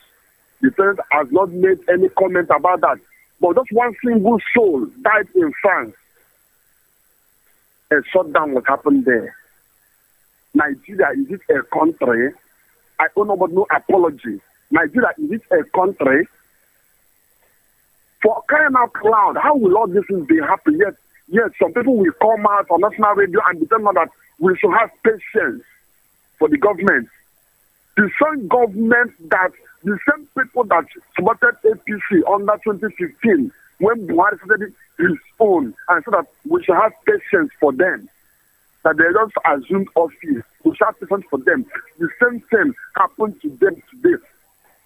The president has not made any comment about that. But just one single soul died in France. A shutdown was happened there. Nigeria, is it a country? I don't know, but no apology. Nigeria, is it a country? For crying out loud, how will all this be happen? Yes, some people will come out on national radio and determine that we should have patience for the government. The same government that, the same people that supported APC under 2015, when Buhari started his own, and said that we should have patience for them, that they just assumed office, we should have patience for them. The same thing happened to them today.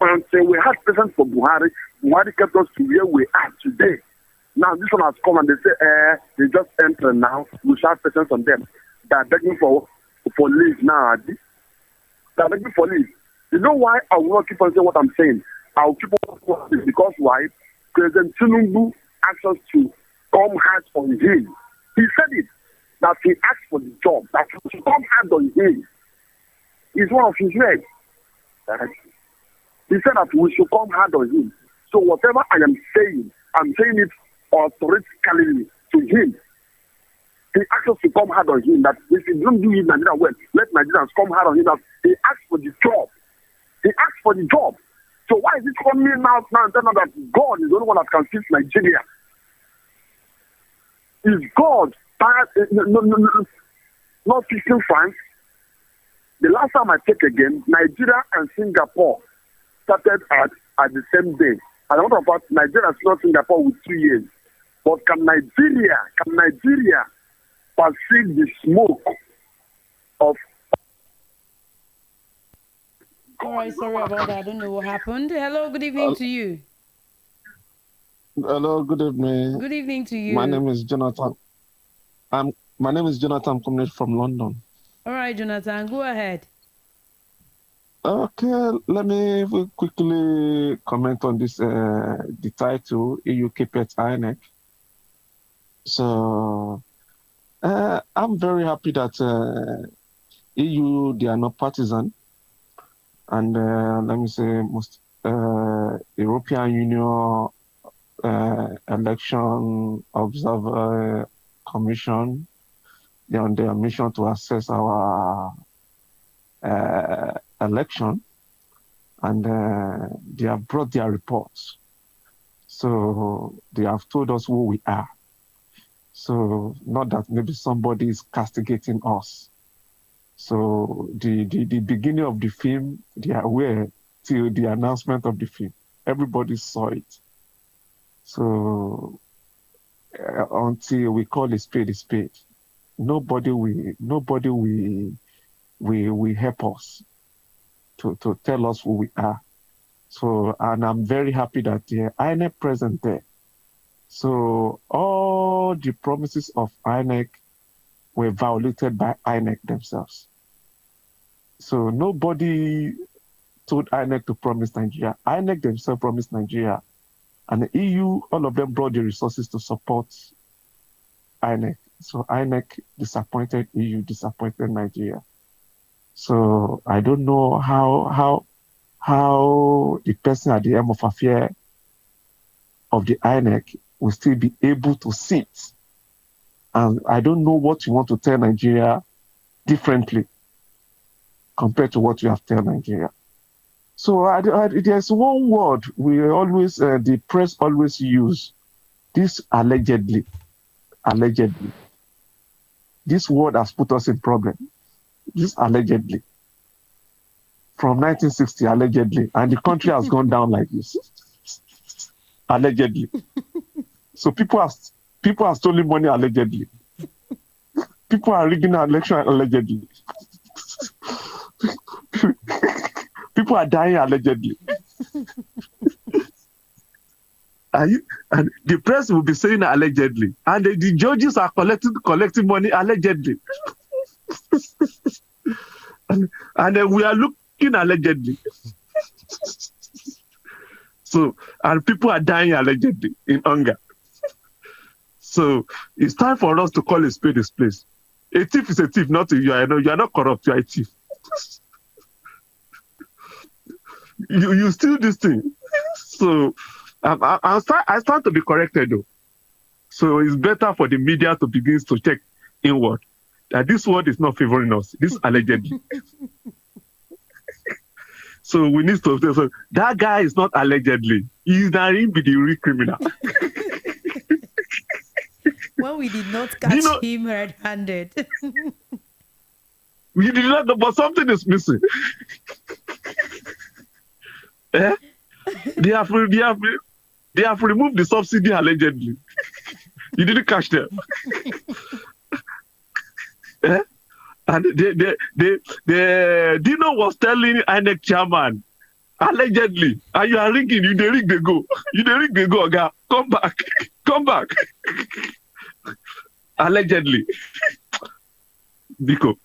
And we had patience for Buhari. Buhari kept us to where we are today. Now this one has come and they say, they just enter now. We should have patience on them. They are begging for leave now. They are begging for leave. You know why I will not keep on saying what I'm saying? I will keep on saying because why? President Tinubu asked us to come hard on him. He said it, that he asked for the job, that we should come hard on him. It's one of his words. He said that we should come hard on him. So whatever I am saying, I'm saying it authoritatively to him. He asked us to come hard on him, that if he don't do it Nigeria well, let Nigerians come hard on him. That he asked for the job. He asked for the job. So why is it coming out now and telling us that God is the only one that can fix Nigeria? Is God not fixing France? The last time I checked again, Nigeria and Singapore started at the same day. And out of fact, Nigeria is not Singapore with 2 years. But can Nigeria perceive the smoke of... All right, sorry about that. I don't know what happened. Hello, good evening to you. Hello, good evening. Good evening to you. My name is Jonathan. My name is Jonathan, coming from London. All right, Jonathan, go ahead. Okay, let me quickly comment on this, the title, EU Keep It INEC. So, I'm very happy that EU, they are not partisan. And let me say, most European Union Election Observer Commission, they are on their mission to assess our election, and they have brought their reports. So they have told us who we are. So not that maybe somebody is castigating us. So the beginning of the film, they are aware till the announcement of the film. Everybody saw it. So until we call a spade, nobody will help us to tell us who we are. So, and I'm very happy that the INEC present there. So all the promises of INEC were violated by INEC themselves. So nobody told INEC to promise Nigeria. INEC themselves promised Nigeria. And the EU, all of them brought the resources to support INEC. So INEC disappointed EU, disappointed Nigeria. So I don't know how the person at the helm of affair of the INEC will still be able to sit. And I don't know what you want to tell Nigeria differently compared to what you have told Nigeria. So there's one word we always, the press always use, this allegedly. Allegedly. This word has put us in problem. This allegedly. From 1960, allegedly. And the country has gone down like this. Allegedly. So people are stealing money allegedly. People are rigging an election allegedly. People are dying allegedly. And the press will be saying allegedly. And the judges are collecting money allegedly. and then we are looking allegedly. So, and people are dying allegedly in hunger. So it's time for us to call a spade a spade. A thief is a thief, not you are not corrupt, you are a thief. you steal this thing. So I start to be corrected though. So it's better for the media to begin to check inward that this word is not favoring us. This allegedly. So we need to say, so that guy is not allegedly. He's not even the real criminal. When we did not catch him red-handed. We did not know, but something is missing. Eh? They have removed the subsidy allegedly. You didn't catch them. Eh? And Dino was telling INEC chairman, allegedly, and you are ringing, you dey ring, they go. You dey ring, they go, okay? Come back. Come back. Allegedly. Biko,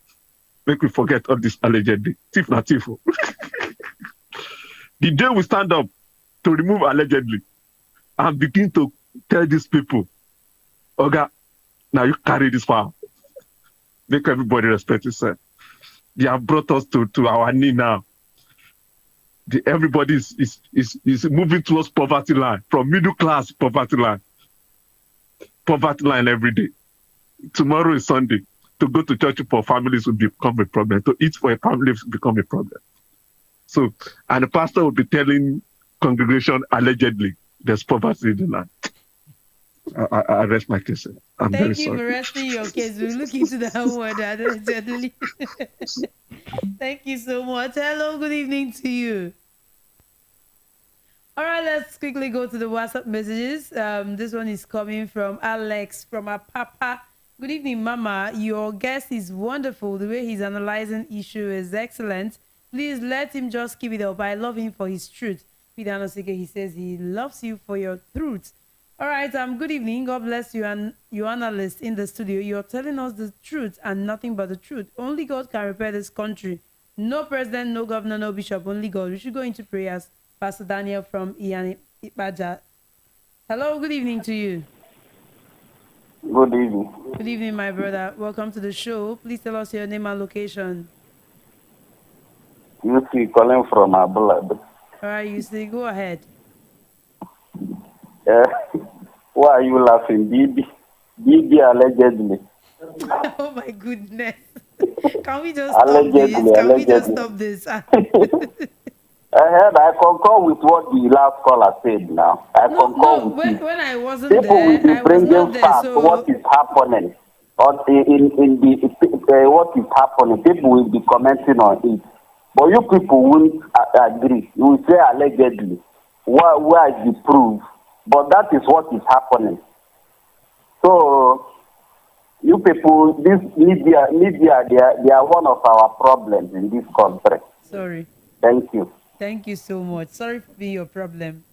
make we forget all this allegedly. Thief na thief. The day we stand up to remove allegedly and begin to tell these people, Oga, now you carry this far. Make everybody respect yourself. They have brought us to our knee now. Everybody is moving towards poverty line, from middle class poverty line. Poverty line every day. Tomorrow is Sunday. To go to church for families will become a problem. To eat for a family will become a problem. So, and the pastor will be telling congregation allegedly there's poverty in the land. I rest my case. I'm very sorry. Thank you for resting your case. We'll look into that word allegedly. Thank you so much. Hello, good evening to you. All right, let's quickly go to the WhatsApp messages. This one is coming from Alex from Apapa. Good evening, Mama. Your guest is wonderful. The way he's analyzing issue is excellent. Please let him just keep it up. I love him for his truth. Peter Anosike, he says he loves you for your truth. All right, good evening. God bless you and you analysts in the studio. You're telling us the truth and nothing but the truth. Only God can repair this country. No president, no governor, no bishop, only God. We should go into prayers. Pastor Daniel from Ibaja. Hello, good evening to you. Good evening. Good evening, my brother. Welcome to the show. Please tell us your name and location. You see, calling from Abulab. All right, you see, go ahead. Why are you laughing? BB allegedly. Oh my goodness. Can we just allegedly, stop this? Can we just stop this? I concur with what the last caller said now. I concur with you. When I wasn't People there, will be I was not there. So what is happening in the what is happening, people will be commenting on it. But you people won't agree. You will say allegedly. Where is the proof? But that is what is happening. So you people, this media, they are one of our problems in this country. Sorry. Thank you. Thank you so much. Sorry for being your problem.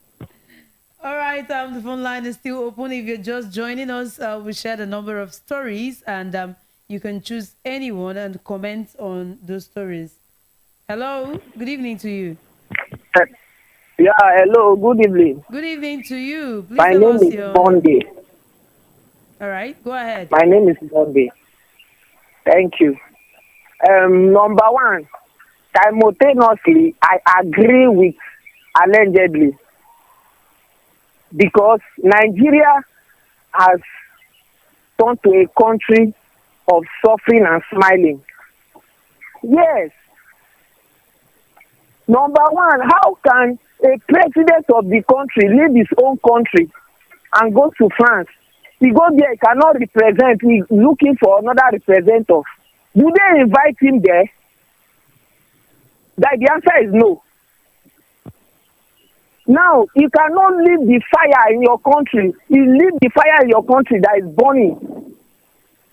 All right, the phone line is still open. If you're just joining us, we shared a number of stories, and you can choose anyone and comment on those stories. Hello, good evening to you. Yeah, hello, good evening. Good evening to you. Please My name is Monday. All right, go ahead. My name is Monday. Thank you. Number one, simultaneously, I agree with allegedly, because Nigeria has turned to a country of suffering and smiling. Yes. Number one, how can a president of the country leave his own country and go to France? He go there, he cannot represent, he's looking for another representative. Do they invite him there? The answer is no. Now, you cannot leave the fire in your country. You leave the fire in your country that is burning.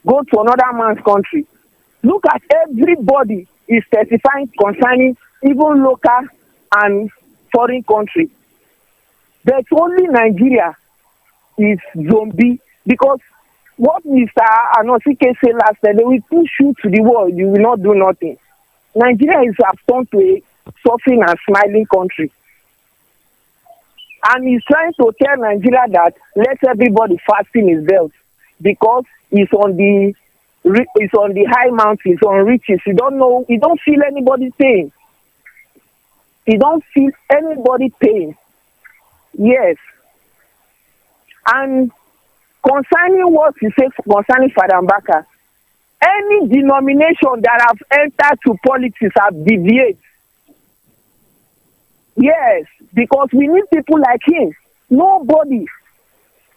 Go to another man's country. Look at everybody is testifying concerning even local and foreign countries. But only Nigeria is zombie, because What Mr. Anosike said last time, they will push you to the wall, you will not do nothing. Nigeria is turned to a suffering and smiling country. And he's trying to tell Nigeria that let everybody fasten his belt because he's on the high mountains, on riches. You don't know, you don't feel anybody's pain. You don't feel anybody's pain. Yes. And concerning what you say concerning Father Mbaka, any denomination that have entered to politics have deviated. Yes, because we need people like him. Nobody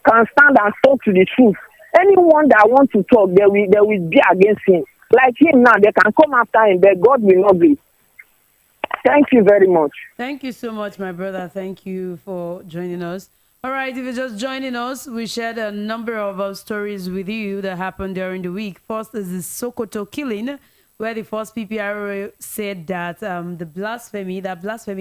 can stand and talk to the truth. Anyone that wants to talk, they will be against him. Like him now, they can come after him, but God will not be. Thank you very much. Thank you so much, my brother. Thank you for joining us. All right, if you're just joining us, we shared a number of stories with you that happened during the week. First is the Sokoto killing, where the first PPRO said that the blasphemy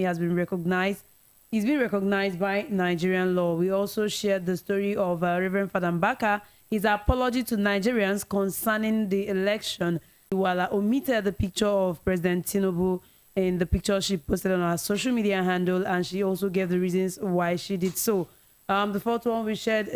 has been recognized. It's been recognized by Nigerian law. We also shared the story of Reverend Father Mbaka, his apology to Nigerians concerning the election. Iweala omitted the picture of President Tinubu in the picture she posted on her social media handle, and she also gave the reasons why she did so. The fourth one we shared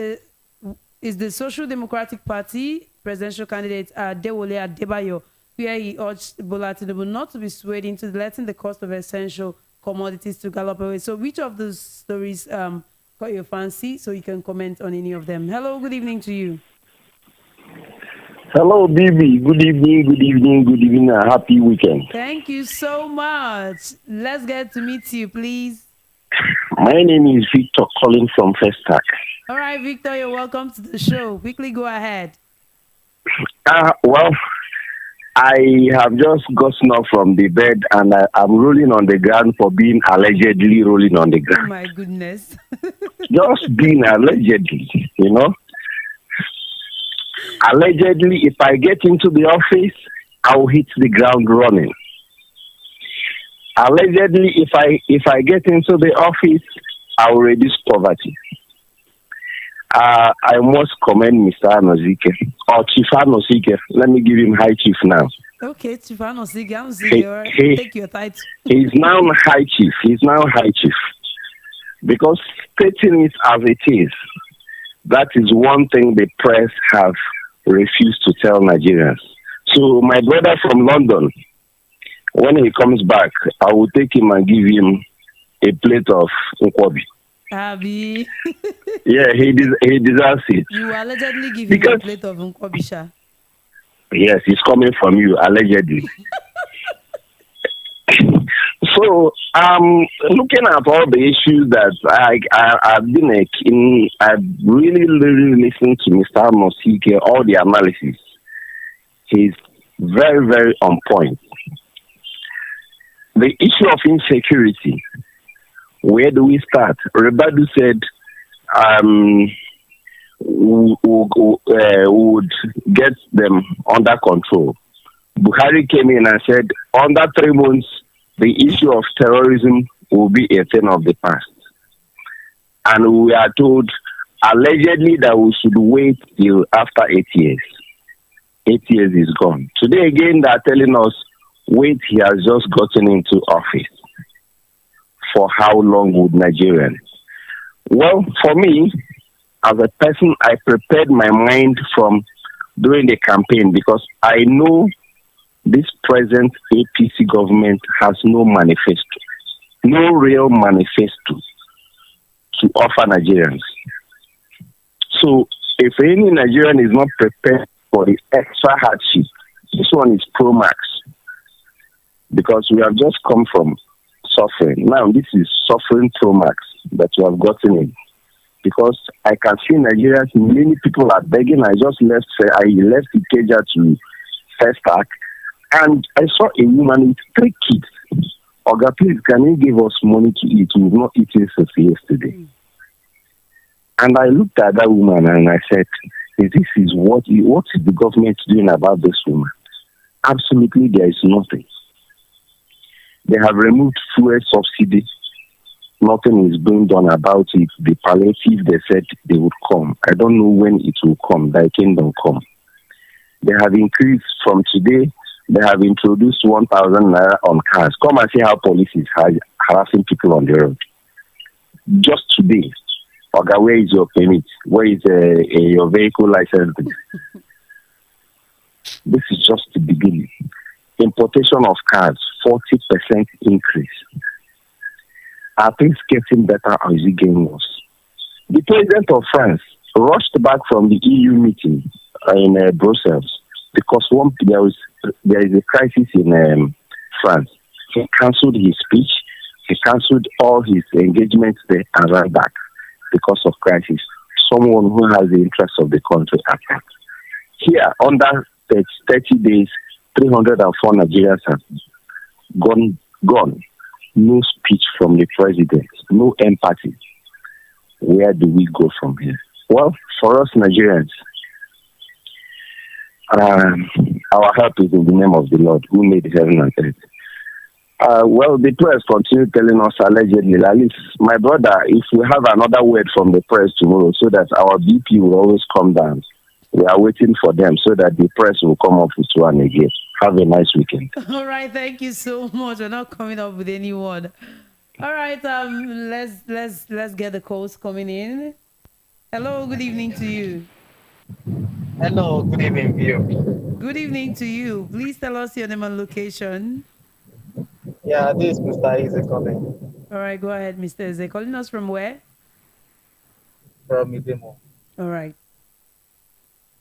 is the Social Democratic Party presidential candidate Adewole Adebayo, where he urged Bola Tinubu not to be swayed into letting the cost of essential commodities to gallop away. So which of those stories caught your fancy, so you can comment on any of them? Hello, good evening to you. Hello, Bibi. Good evening, a happy weekend. Thank you so much. Let's get to meet you, please. My name is Victor calling from Festac. All right, Victor, you're welcome to the show. Quickly go ahead. Well, I have just gotten up from the bed and I'm rolling on the ground for being allegedly rolling on the ground. Oh, my goodness. Just being allegedly, you know. Allegedly, if I get into the office, I will hit the ground running. Allegedly, if I get into the office, I will reduce poverty. I must commend Mr. Anosike, or Chief Anosike. Let me give him High Chief now. Okay, Chief Anosike, take your title. He's now High Chief. Because stating it as it is, that is one thing the press have refused to tell Nigerians. So my brother from London, when he comes back, I will take him and give him a plate of nkwobi. Abi. Yeah, he deserves it. You allegedly give him a plate of nkwobi, sha. Yes, it's coming from you, allegedly. So, looking at all the issues that I've really listened to Mr. Anosike, all the analysis. He's very, very on point. The issue of insecurity, where do we start? Rebadu said would get them under control. Buhari came in and said, under 3 months, the issue of terrorism will be a thing of the past. And we are told, allegedly, that we should wait till after 8 years. 8 years is gone. Today again, they are telling us, wait, he has just gotten into office. For how long would Nigerians? Well, for me, as a person, I prepared my mind from during the campaign because I know this present APC government has no manifesto, no real manifesto to offer Nigerians. So if any Nigerian is not prepared for the extra hardship, this one is pro max. Because we have just come from suffering. Now this is suffering pro max that we have gotten in. Because I can see Nigerians, many people are begging. I left Ikeja to Festac, and I saw a woman with 3 kids. Oga, please, can you give us money to eat? We've not eaten since yesterday. And I looked at that woman and I said, what is the government doing about this woman? Absolutely, there is nothing. They have removed fuel subsidy. nothing is being done about it. The palliative, they said they would come. I don't know when it will come. Thy kingdom come. They have increased from today. They have introduced 1,000 naira on cars. Come and see how police is harassing people on the road. Just today, Oga, where is your permit? Where is your vehicle license? This is just the beginning. Importation of cars, 40% increase. Are things getting better or is it getting worse? The president of France rushed back from the EU meeting in Brussels because there is a crisis in France. He cancelled his speech. He cancelled all his engagements there and ran back because of crisis. Someone who has the interests of the country attacked. Here, under 30 days, 304 Nigerians have gone. No speech from the president. No empathy. Where do we go from here? Well, for us Nigerians, our help is in the name of the Lord who made heaven and earth. Well, the press continue telling us allegedly, at least, my brother, if we have another word from the press tomorrow so that our BP will always come down, we are waiting for them so that the press will come up with one again. Have a nice weekend. All right, thank you so much. We're not coming up with any word. All right, let's get the calls coming in. Hello, good evening to you. Hello, good evening, Vio. Good evening to you. Please tell us your name and location. Yeah, this is Mr. Eze calling. All right, go ahead, Mr. Eze. Calling us from where? From Idemo. All right.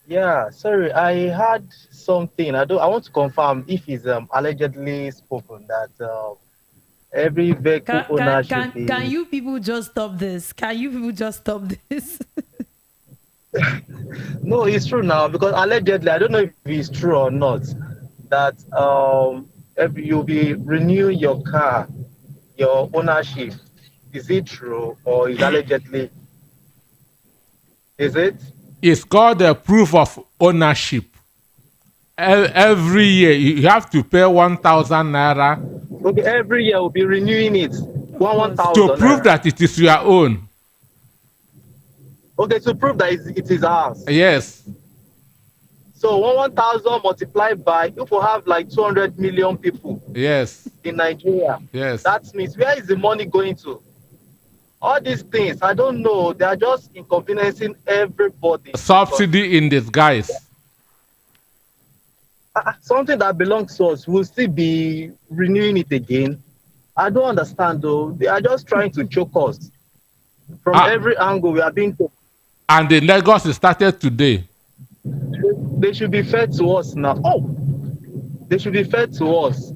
Yeah, sorry, I had something. I want to confirm if it's allegedly spoken that every vehicle owner should be... Can you people just stop this? Can you people just stop this? No, it's true now because allegedly, I don't know if it's true or not, that you'll be renewing your car, your ownership. Is it true or is allegedly? Is it? It's called a proof of ownership. Every year you have to pay 1,000 naira. Okay, every year we'll be renewing it. 1,000 to prove that it is your own. Okay, to prove that it is ours. Yes. So 1,000 multiplied by, if we have like 200 million people. Yes. In Nigeria. Yes. That means where is the money going to? All these things, I don't know. They are just inconveniencing everybody. Subsidy in disguise. Something that belongs to us, we'll still be renewing it again. I don't understand though. They are just trying to choke us. From every angle, we are being choked. And the Lagos started today. They should be fair to us now. Oh, they should be fair to us.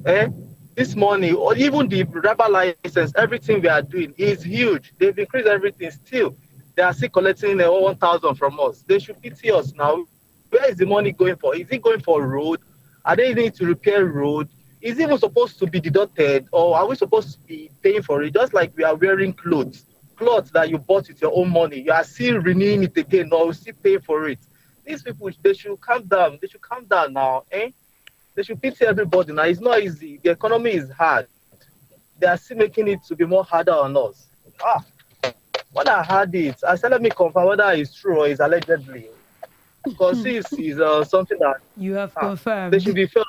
This money, or even the driver license, everything we are doing is huge. They've increased everything. Still, they are still collecting 1,000 from us. They should pity us now. Where is the money going for? Is it going for road? Are they need to repair road? Is it even supposed to be deducted, or are we supposed to be paying for it? Just like we are wearing clothes that you bought with your own money. You are still renewing it again, or still pay for it. These people, they should calm down. They should calm down now, They should pity everybody now. It's not easy. The economy is hard. They are still making it to be more harder on us. When I heard it, I said, let me confirm whether it's true or it's allegedly. Because this is something that... You have confirmed. They should be fair.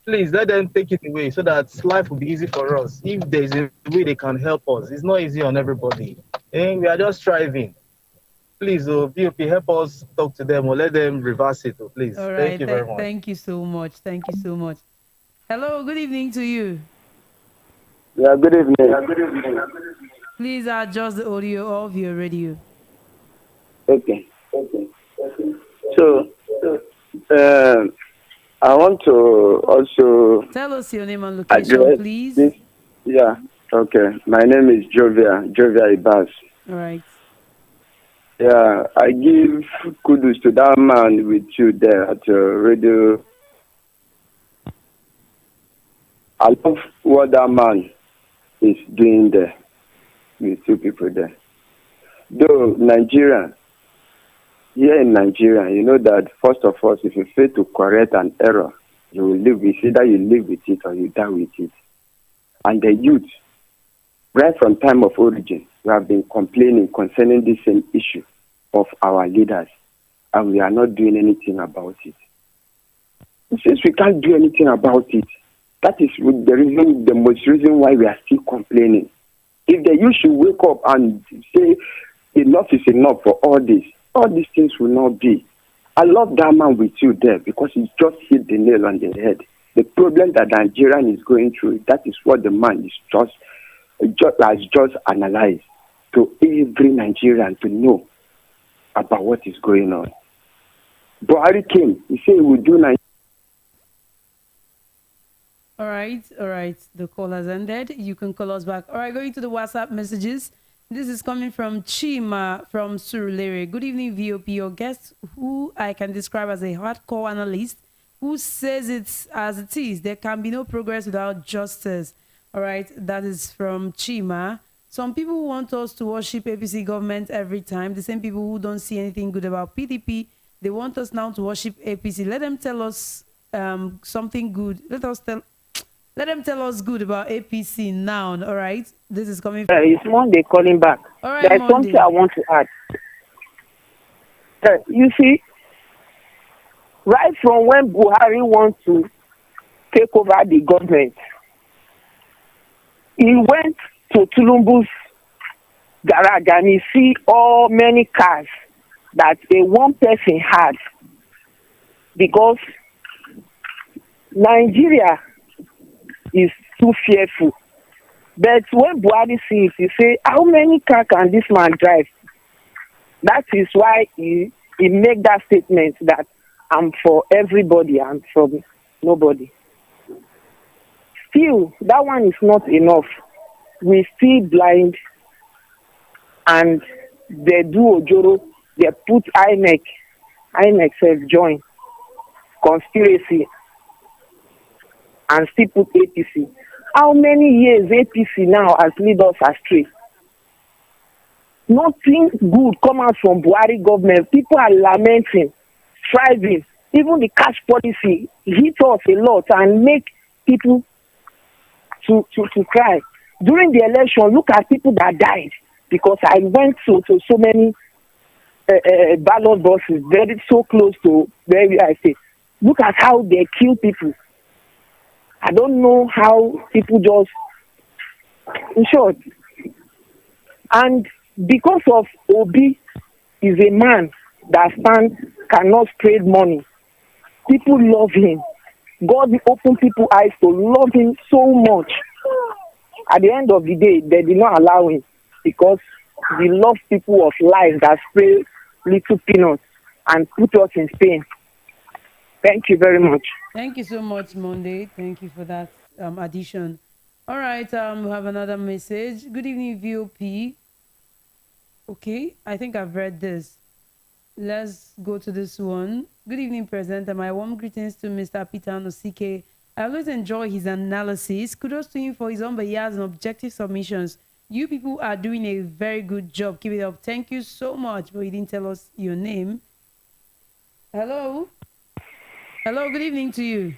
Please, let them take it away so that life will be easy for us. If there's a way they can help us, it's not easy on everybody. We are just striving. Please, VOP, help us talk to them or let them reverse it, please. All right. Thank you very much. Thank you so much. Thank you so much. Hello, good evening to you. Yeah, good evening. Please adjust the audio of your radio. Okay. So, I want to also... Tell us your name and location, please. Yeah, okay. My name is Jovia Ibas. All right. Yeah, I give kudos to that man with you there at radio. I love what that man is doing there with two people there. Though here in Nigeria, you know that first of all, if you fail to correct an error, you will live with it. Either you live with it or you die with it. And the youth, Right from time of origin, we have been complaining concerning this same issue of our leaders, and we are not doing anything about it. Since we can't do anything about it, that is the most reason why we are still complaining. If the youth should wake up and say enough is enough for all these things will not be. I love that man with you there because he just hit the nail on the head. The problem that Nigerian is going through, that is what the man is has just analyzed to every Nigerian to know about what is going on. Buhari came, he said he would do Nigeria. All right. The call has ended. You can call us back. All right, going to the WhatsApp messages. This is coming from Chima from Surulere. Good evening, VOP. Your guest, who I can describe as a hardcore analyst, who says it's as it is. There can be no progress without justice. All right, that is from Chima. Some people want us to worship APC government every time. The same people who don't see anything good about PDP, they want us now to worship APC. Let them tell us something good. Let them tell us good about APC now. All right, this is coming from... It's Monday calling back. All right, there's Monday. Something I want to add. You see, right from when Buhari wants to take over the government, he went to Tinubu's garage and he see all many cars that a one person had, because Nigeria is too fearful. But when Buhari sees, he say, how many cars can this man drive? That is why he make that statement that I'm for everybody and from nobody. Still, that one is not enough. We still blind, and they do Ojoro, they put INEC says join, conspiracy, and still put APC. How many years APC now has led us astray? Nothing good come out from Buhari government. People are lamenting, striving. Even the cash policy hit us a lot and make people to cry. During the election, look at people that died, because I went to so many ballot boxes, very so close to where I stay. Look at how they kill people. I don't know how people just, in short. And because of Obi is a man that cannot spread money, people love him. God opened people's eyes to love him so much. At the end of the day, they did not allow him, because they love people of life that spray little peanuts and put us in pain. Thank you very much. Thank you so much, Monday. Thank you for that addition. All right, we have another message. Good evening, VOP. Okay, I think I've read this. Let's go to this one. Good evening, presenter. My warm greetings to Mr. Peter Nosike. I always enjoy his analysis. Kudos to him for his unbiased and objective submissions. You people are doing a very good job. Keep it up. Thank you so much. But you didn't tell us your name. Hello? Hello, good evening to you.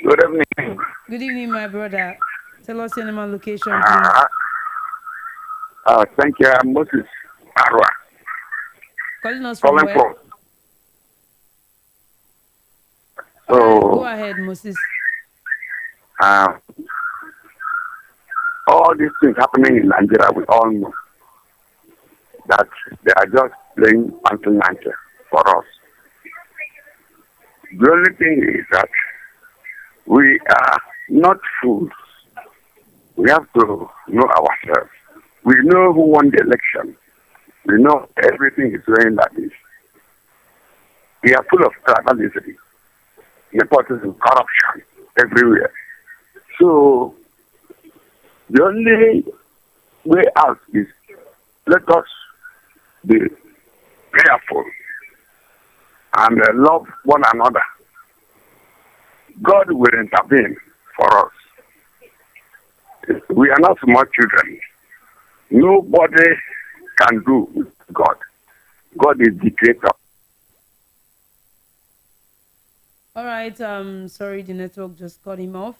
Good evening. Good evening, my brother. Tell us your name and location, please. Thank you. I'm Moses Arwa. Calling us from where? From. So, right, go ahead, Moses. All these things happening in Nigeria, we all know that they are just playing anti-nature for us. The only thing is that we are not fools. We have to know ourselves. We know who won the election. We know everything is going like this. We are full of tribalism, nepotism, corruption everywhere. So the only way out is let us be prayerful and love one another. God will intervene for us. We are not small children. Nobody can do with God. God is the creator. All right. Sorry, the network just cut him off.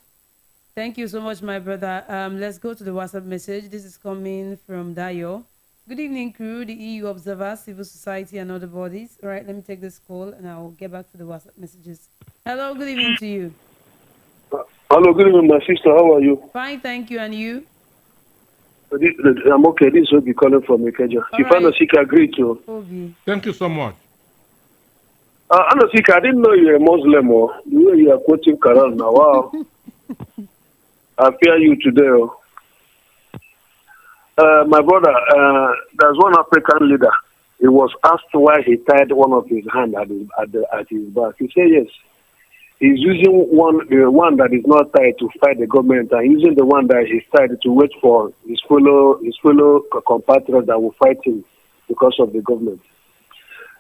Thank you so much, my brother. Let's go to the WhatsApp message. This is coming from Dayo. Good evening, crew, the EU observers, civil society, and other bodies. All right, let me take this call and I'll get back to the WhatsApp messages. Hello, good evening to you. Hello, good evening, my sister. How are you? Fine, thank you. And you? I'm okay. This is Obi calling from Ikeja. If Anosika agreed to. Obi. Thank you so much. Anosika, I didn't know you're a Muslim or the way you are quoting Quran now. Wow. I fear you today. My brother, there's one African leader. He was asked why he tied one of his hand at his back. He said yes. He's using one that is not tied to fight the government and using the one that he's tied to wait for his fellow compatriots that will fight him because of the government.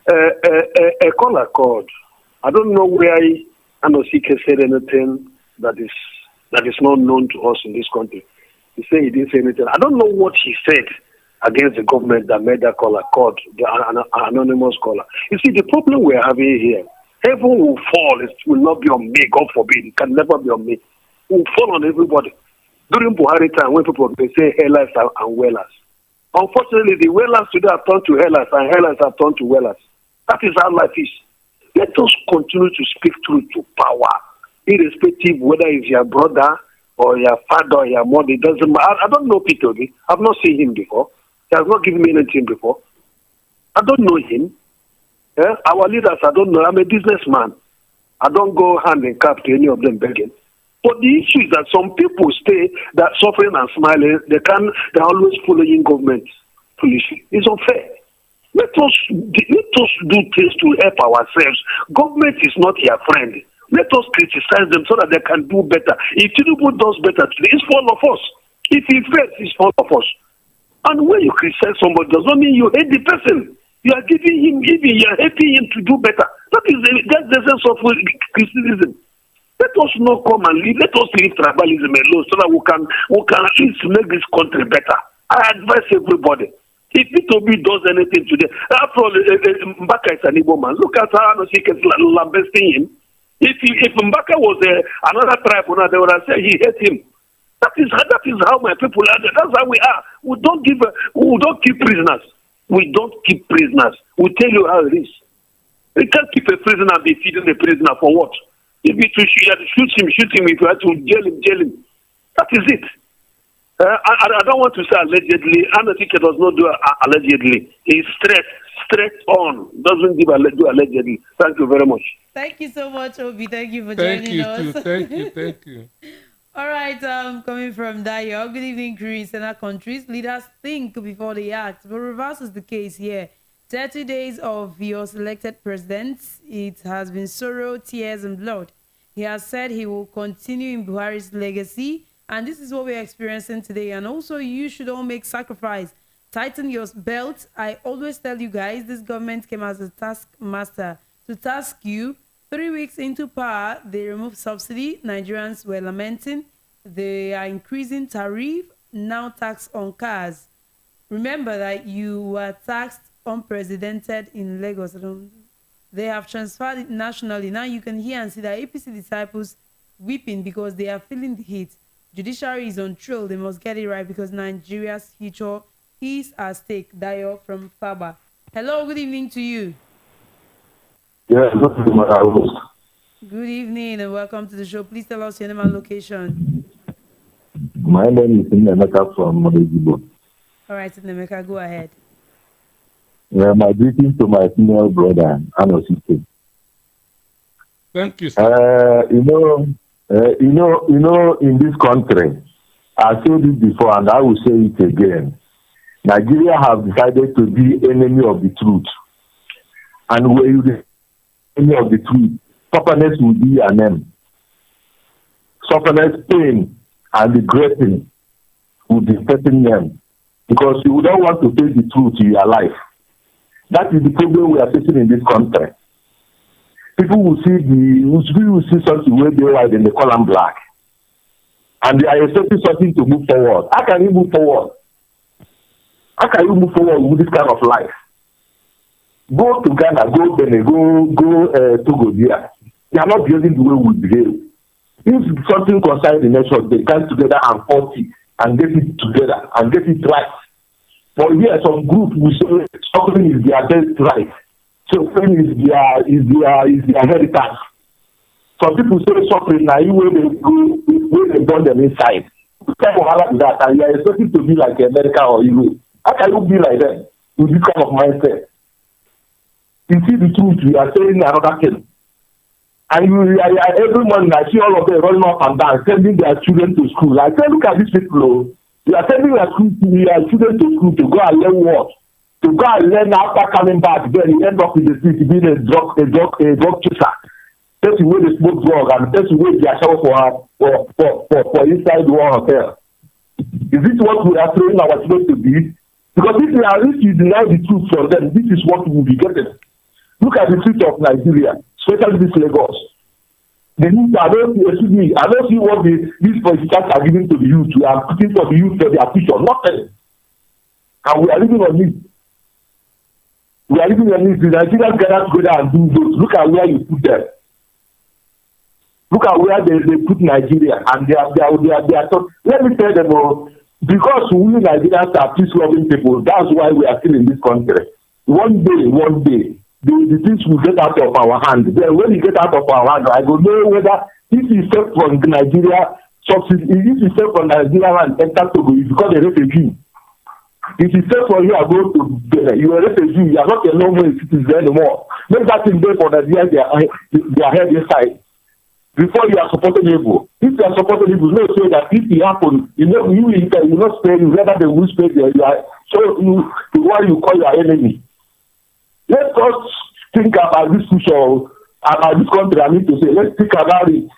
A caller called. I don't know where Anosike said anything that is not known to us in this country. He said he didn't say anything. I don't know what he said against the government that made that caller called, the anonymous caller. You see, the problem we're having here, heaven will fall. It will not be on me, God forbid. It can never be on me. It will fall on everybody. During Buhari time, when people they say hellers and wellers. Unfortunately, the wellers today have turned to hellers and hellers have turned to wellers. That is how life is. Let us continue to speak truth to power, irrespective whether it's your brother or your father or your mother. It doesn't matter. I don't know Peter. I've not seen him before. He has not given me anything before. I don't know him. Our leaders, I don't know. I'm a businessman. I don't go hand in cap to any of them begging. But the issue is that some people stay that suffering and smiling. They're always following government foolishly. It's unfair. Let us do things to help ourselves. Government is not your friend. Let us criticize them so that they can do better. If Tinubu does better today, it's for all of us. If he fails, it's for all of us. And when you criticize somebody, does not mean you hate the person. You are you are helping him to do better. That's the sense of criticism. Let us not come and leave. Let us leave tribalism alone so that we can at least make this country better. I advise everybody. If Itobi does anything today, after all, Mbaka is an Igbo man. Look at how Anosike is lambasting him. If Mbaka was another tribe, they would have said he hates him. That is how my people are. That's how we are. We don't keep prisoners. We don't keep prisoners. We tell you how it is. We can't keep a prisoner and be feeding the prisoner for what? If you have to shoot him. If you have to jail him. That is it. I don't want to say allegedly. Anosike does not do allegedly. He's straight on. Doesn't do allegedly. Thank you very much. Thank you so much, Obi. Thank you for joining us. Thank you. All right, coming from Dayo. Good evening, Chris. In our countries, leaders think before they act, but reverse is the case here. 30 days of your selected president, it has been sorrow, tears, and blood. He has said he will continue in Buhari's legacy, and this is what we're experiencing today. And also, you should all make sacrifice. Tighten your belt. I always tell you guys, this government came as a taskmaster to task you. 3 weeks into power, they removed subsidy. Nigerians were lamenting. They are increasing tariff, now tax on cars. Remember that you were taxed unprecedented in Lagos. They have transferred it nationally. Now you can hear and see that APC disciples weeping because they are feeling the heat. Judiciary is on trial. They must get it right because Nigeria's future is at stake. Dayo from Faba. Hello, good evening to you. Yeah, good evening and welcome to the show. Please tell us your name and location. My name is Mbaka from Modegibo. All right, Nemeka, go ahead. My greetings to my senior brother, Anosike. Thank you, sir. In this country, I said it before and I will say it again. Nigeria have decided to be enemy of the truth. And where you the enemy of the truth, sufferness will be an end. Sufferness, pain, and regretting will be setting them. Because you don't want to face the truth in your life. That is the problem we are facing in this country. People will see something where they white and they call them black. And they are expecting something to move forward. How can you move forward? How can you move forward with this kind of life? Go to Ghana, go Benin, go Togo there. They are not behaving the way we behave. If something concerns the nation, they come together and fought it and get it together and get it right. But here, some group will say suffering is their best right. Suffering is their heritage. Some people say suffering now when they burn them inside. What kind of wahala is that? And you are expected to be like America or Europe. How can you be like them with this kind of mindset? You see the truth, we are saying another thing. And every morning I see all of them running up and down, sending their children to school. I say, look at these people. You are sending their children to school to go and learn what? To go and learn after coming back, then you end up in the street being a drug chaser. Person where they smoke drug and person where they are shower for inside one hotel. Is this what we are training our children to be? Because if you deny the truth from them, this is what we will be getting. Look at the street of Nigeria, especially this Lagos. I don't see what these politicians are giving to the youth. We are putting for the youth for their future, nothing. And we are living on it. We are living on it. The Nigerians gather together and do those. Look at where you put them. Look at where they put Nigeria, and they are let me tell them, because we Nigerians are peace-loving people, that's why we are still in this country. One day, the things will get out of our hand. Then when it get out of our hand, I don't know whether if you step from Nigeria, if you step from Nigeria and enter Togo, you become a refugee. If you step from here and go to Benin, you are a refugee, you are not a normal citizen anymore. Make that thing there for Nigeria, their head inside. Before you are supporting evil. If you are supporting evil, no say that if it happens, you will not spare you, rather than will spare you. So the one you call your enemy. Let us think about this future, about this country. I need to say, let's think about it.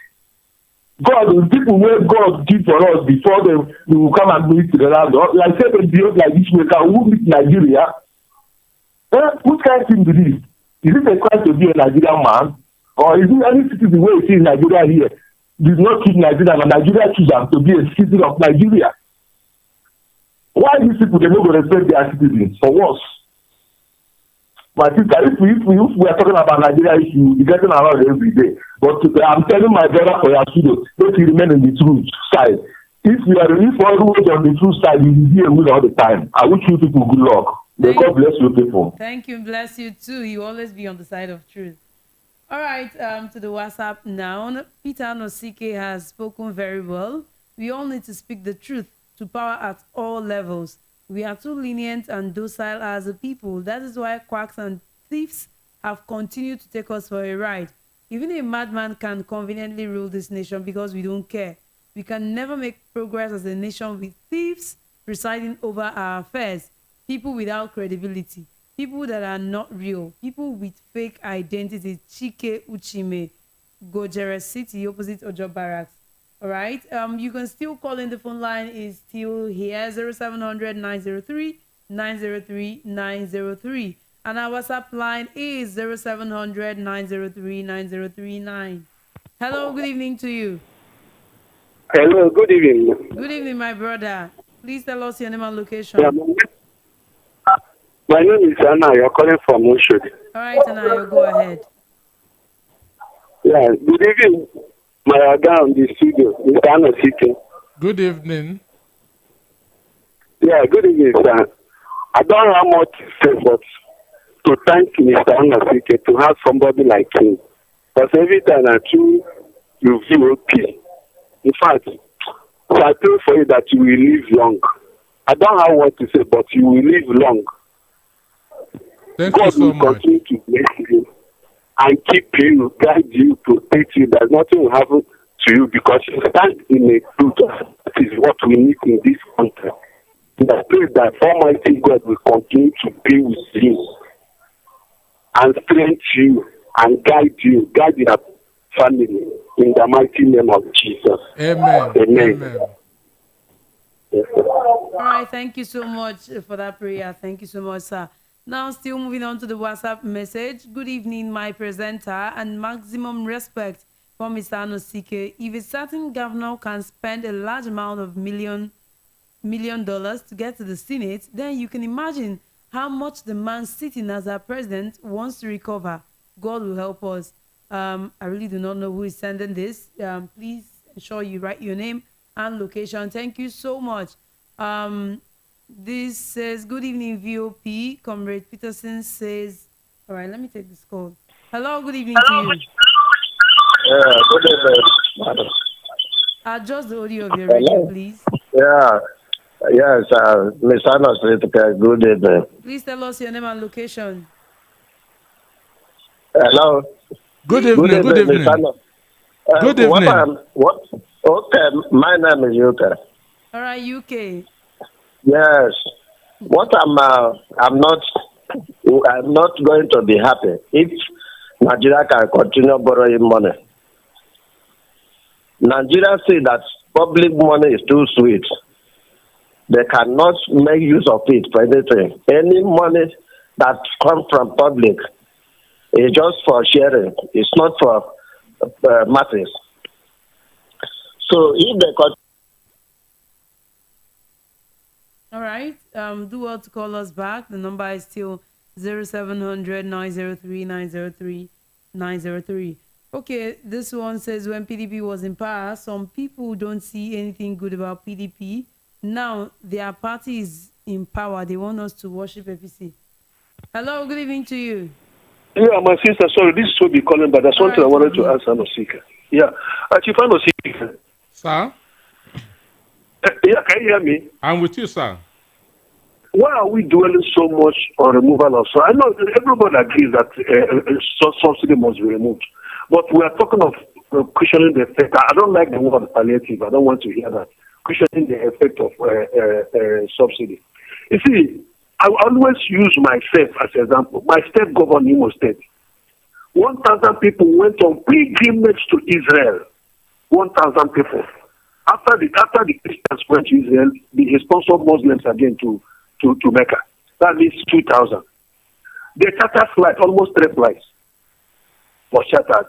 God, the people where God give for us before they will come and meet the land. Like say they behave like this way, who meet Nigeria? What kind of thing is this? Is it a crime to be a Nigerian man? Or is it any citizen where you see Nigeria here did not choose Nigeria, and Nigeria choose them to be a citizen of Nigeria? Why these people they don't respect their citizens? For what? My sister, if we are talking about Nigeria issue, we're getting around every day. But I'm telling my brother for your studio, let you remain on the truth side. If you are always on the truth side, you will be a winner all the time. I wish you people good luck. May God bless you people. Thank you, bless you too. You always be on the side of truth. All right, to the WhatsApp now. Peter Nosike has spoken very well. We all need to speak the truth to power at all levels. We are too lenient and docile as a people. That is why quacks and thieves have continued to take us for a ride. Even a madman can conveniently rule this nation because we don't care. We can never make progress as a nation with thieves presiding over our affairs, people without credibility, people that are not real, people with fake identity. Chike Uchime, Gojere City, opposite Ojo Barracks. All right. You can still call in. The phone line is still here, 0700 903 903 903. And our WhatsApp line is 0700 903 9039. Hello, good evening to you. Hello, good evening. Good evening, my brother. Please tell us your name and location. Yeah, my name is Anna. You're calling from Oshodi. All right, Anna, go ahead. Yeah, good evening, my guy on the studio, Mr. Anna Sike. Good evening. Yeah, good evening, sir. I don't know how much to say, but to thank Mr. Anna Sike to have somebody like him. Because every time I do, you feel okay. In fact, so I pray for you that you will live long. I don't have what to say, but you will live long. Thank God you so will much. continue to bless you and keep you, guide you, protect you. That nothing will happen to you because you stand in a truth. That is what we need in this country. And I pray that Almighty God will continue to be with you and strengthen you and guide your family in the mighty name of Jesus. Amen. Amen. Amen. Yes, All right, thank you so much for that prayer. Thank you so much, sir. Now, still moving on to the WhatsApp message. Good evening, my presenter, and maximum respect for Mr. Anosike. If a certain governor can spend a large amount of million dollars to get to the Senate, then you can imagine how much the man sitting as our president wants to recover. God will help us. I really do not know who is sending this. Please ensure you write your name and location. Thank you so much. This says, good evening, VOP. Comrade Peterson says, all right, let me take this call. Hello, good evening to you. Good evening, madam. Adjust the audio of your radio, please. Yeah, yes, Miss Anna, good evening. Please tell us your name and location. Hello. Good evening. Good evening. Miss Anna. Good evening. What? Okay, my name is UK. All right, UK. Yes. What I'm not going to be happy if Nigeria can continue borrowing money. Nigeria say that public money is too sweet. They cannot make use of it for anything. Any money that comes from public is just for sharing. It's not for matters. So if they continue. All right. Do well to call us back. The number is still 0700 903 903 903. Okay, this one says when PDP was in power, some people don't see anything good about PDP. Now their party is in power. They want us to worship APC. Hello, good evening to you. Yeah, my sister, sorry, this is Toby calling, but that's one thing I wanted to ask Anosika. Yeah, Chief Anosika. Sir? Yeah, can you hear me? I'm with you, sir. Why are we dwelling so much on removal of? So I know everybody agrees that subsidy must be removed, but we are talking of cushioning the effect. I don't like the word palliative. I don't want to hear that. Cushioning the effect of subsidy. You see, I always use myself as an example. My state governor, Imo State, 1,000 people went on pilgrimage to Israel. 1,000 people. After the Christians went to Israel, they sponsored Muslims again to Mecca. That means 2,000. They chartered flight, almost 3 flights was chartered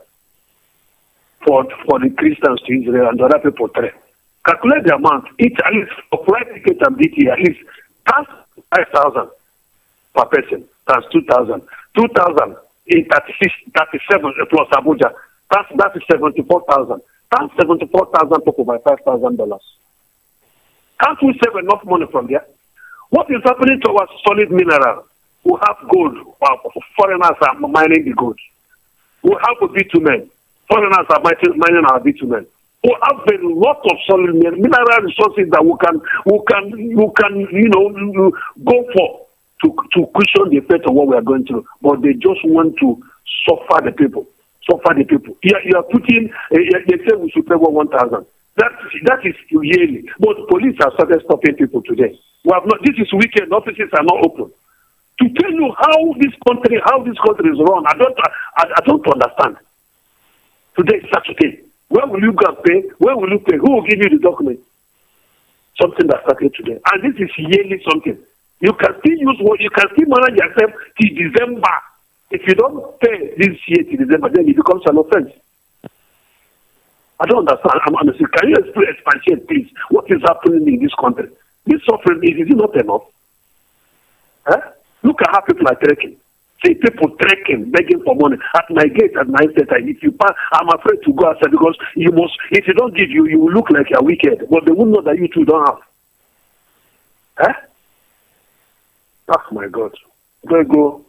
for the Christians to Israel and the other people 3. Calculate the amount. Each at least for flight ticket and BT at least that's 5,000 per person. That's 2,000. 2,000 in 37 plus Abuja. That's 74,000. That's 74,000 people by $5,000. Can't we save enough money from there? What is happening to our solid mineral? We have gold. Foreigners are mining the gold. We have a bitumen. Foreigners are mining our bitumen. We have a lot of solid mineral resources that we can go for to cushion the effect of what we are going through. But they just want to suffer the people. You are putting. They say we should pay 1,000. That is yearly. But police have started stopping people today. We have not. This is weekend. Offices are not open. To tell you how this country is run, I don't understand. Today is Saturday. Where will you go and pay? Where will you pay? Who will give you the document? Something that started today, and this is yearly something. You can still use what you can still manage yourself till December. If you don't pay this year till December, then it becomes an offense. I don't understand. I'm honestly. Can you expatiate, please? What is happening in this country? This suffering is it not enough? Huh? Look at how people are trekking. See people trekking, begging for money at my gate at 9:30. If you pass, I'm afraid to go outside because you must. If you don't give you will look like you're wicked. But they will know that you two don't have. Huh? Oh my God. Go.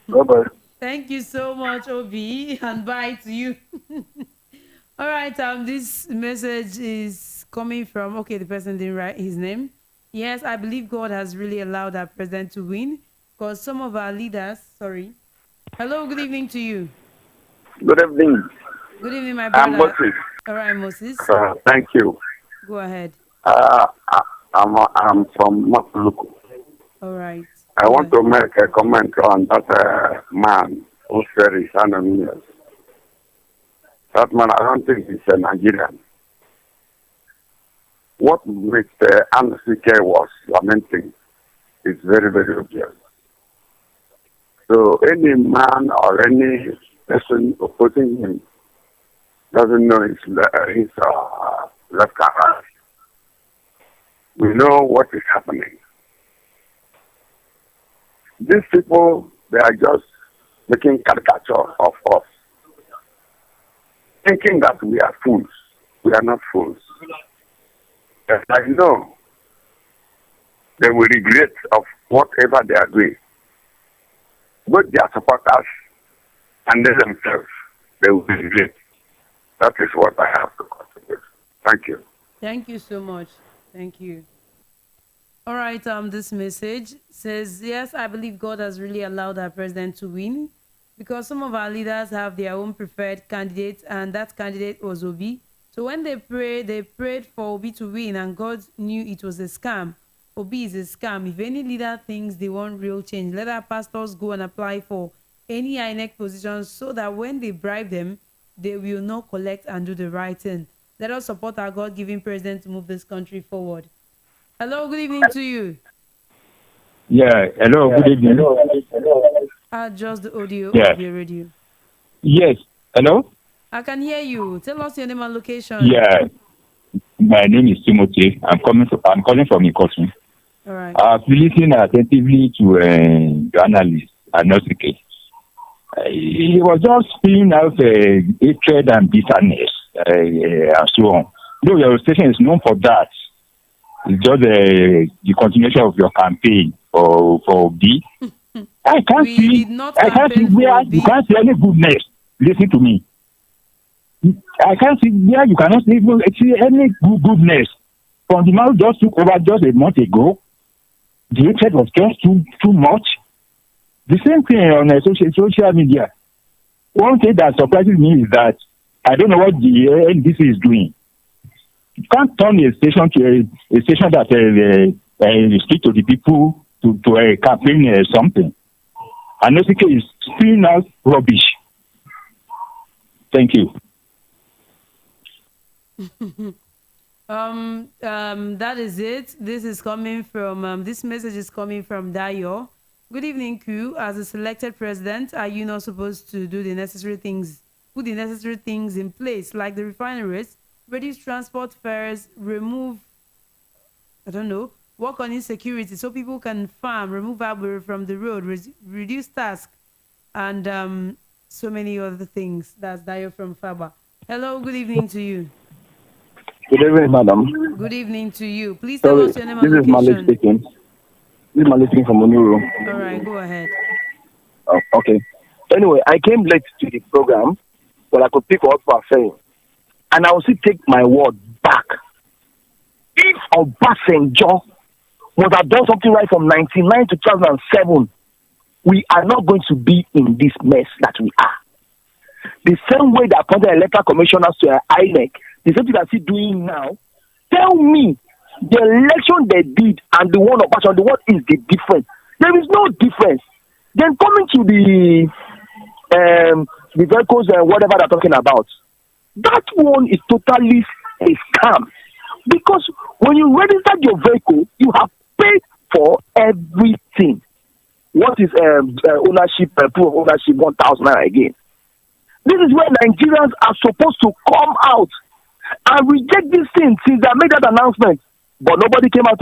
Bye-bye. Thank you so much, Obi, and bye to you. All right, this message is coming from, the person didn't write his name. Yes, I believe God has really allowed our president to win because some of our leaders, Hello, good evening to you. Good evening. Good evening, my brother. I'm Moses. All right, Moses. Thank you. Go ahead. I'm from Mapuluku. All right. I want to make a comment on that man who said he's anonymous. That man, I don't think he's a Nigerian. What Mr. Anasike was lamenting is very, very obvious. So any man or any person opposing him doesn't know his left and right. We know what is happening. These people, they are just making caricature of us. thinking that we are fools. We are not fools. And I know they will regret of whatever they are doing. Both their supporters and they themselves, they will regret. That is what I have to contribute. Thank you. Thank you so much. Thank you. All right, this message says, yes, I believe God has really allowed our president to win because some of our leaders have their own preferred candidate, and that candidate was Obi. So when they prayed for Obi to win, and God knew it was a scam. Obi is a scam. If any leader thinks they want real change, let our pastors go and apply for any INEC positions so that when they bribe them, they will not collect and do the right thing. Let us support our God-given president to move this country forward. Hello, good evening to you. Yeah, hello, good evening. Just the audio of your radio. Yes, hello? I can hear you. Tell us your name and location. Yeah, my name is Timothy. I'm calling from Ikosun. All right. I've listened attentively to the analyst, Anosike. He was just spilling out hatred and bitterness and so on. Though your station is known for that. It's just the continuation of your campaign for B. I can't see where you can't see any goodness. Listen to me. I can't see where you cannot even see any goodness. From the man just took over just a month ago, the hatred was just too much. The same thing on social media. One thing that surprises me is that I don't know what the NDC is doing. You can't turn a station to a station that speak to the people to a campaign or something. And NOCK is spilling out rubbish. Thank you. That is it. This is coming from this message is coming from Dayo. Good evening, Q. As a selected president, are you not supposed to do the necessary things, put the necessary things in place, like the refineries, reduce transport fares, remove, work on insecurity so people can farm, remove arbor from the road, reduce task, and so many other things. That's Dayo from Faba. Hello, good evening to you. Good evening, madam. Good evening to you. Please tell us your name and location. This is Malik speaking. This is Malik speaking from Onuru. All right, go ahead. Oh, okay. Anyway, I came late to the program, but I could pick what you are saying. And I will still take my word back. If Obasanjo would have done something right from 1999 to 2007, we are not going to be in this mess that we are. The same way they appointed electoral commissioners to INEC, the same thing they're still doing now. Tell me, the election they did and the one of Obasanjo, what is the difference? There is no difference. Then coming to the vehicles and whatever they're talking about, that one is totally a scam. Because when you register your vehicle, you have paid for everything. What is ownership, proof of ownership, 1,000 again? This is where Nigerians are supposed to come out and reject this thing since they made that announcement. But nobody came out.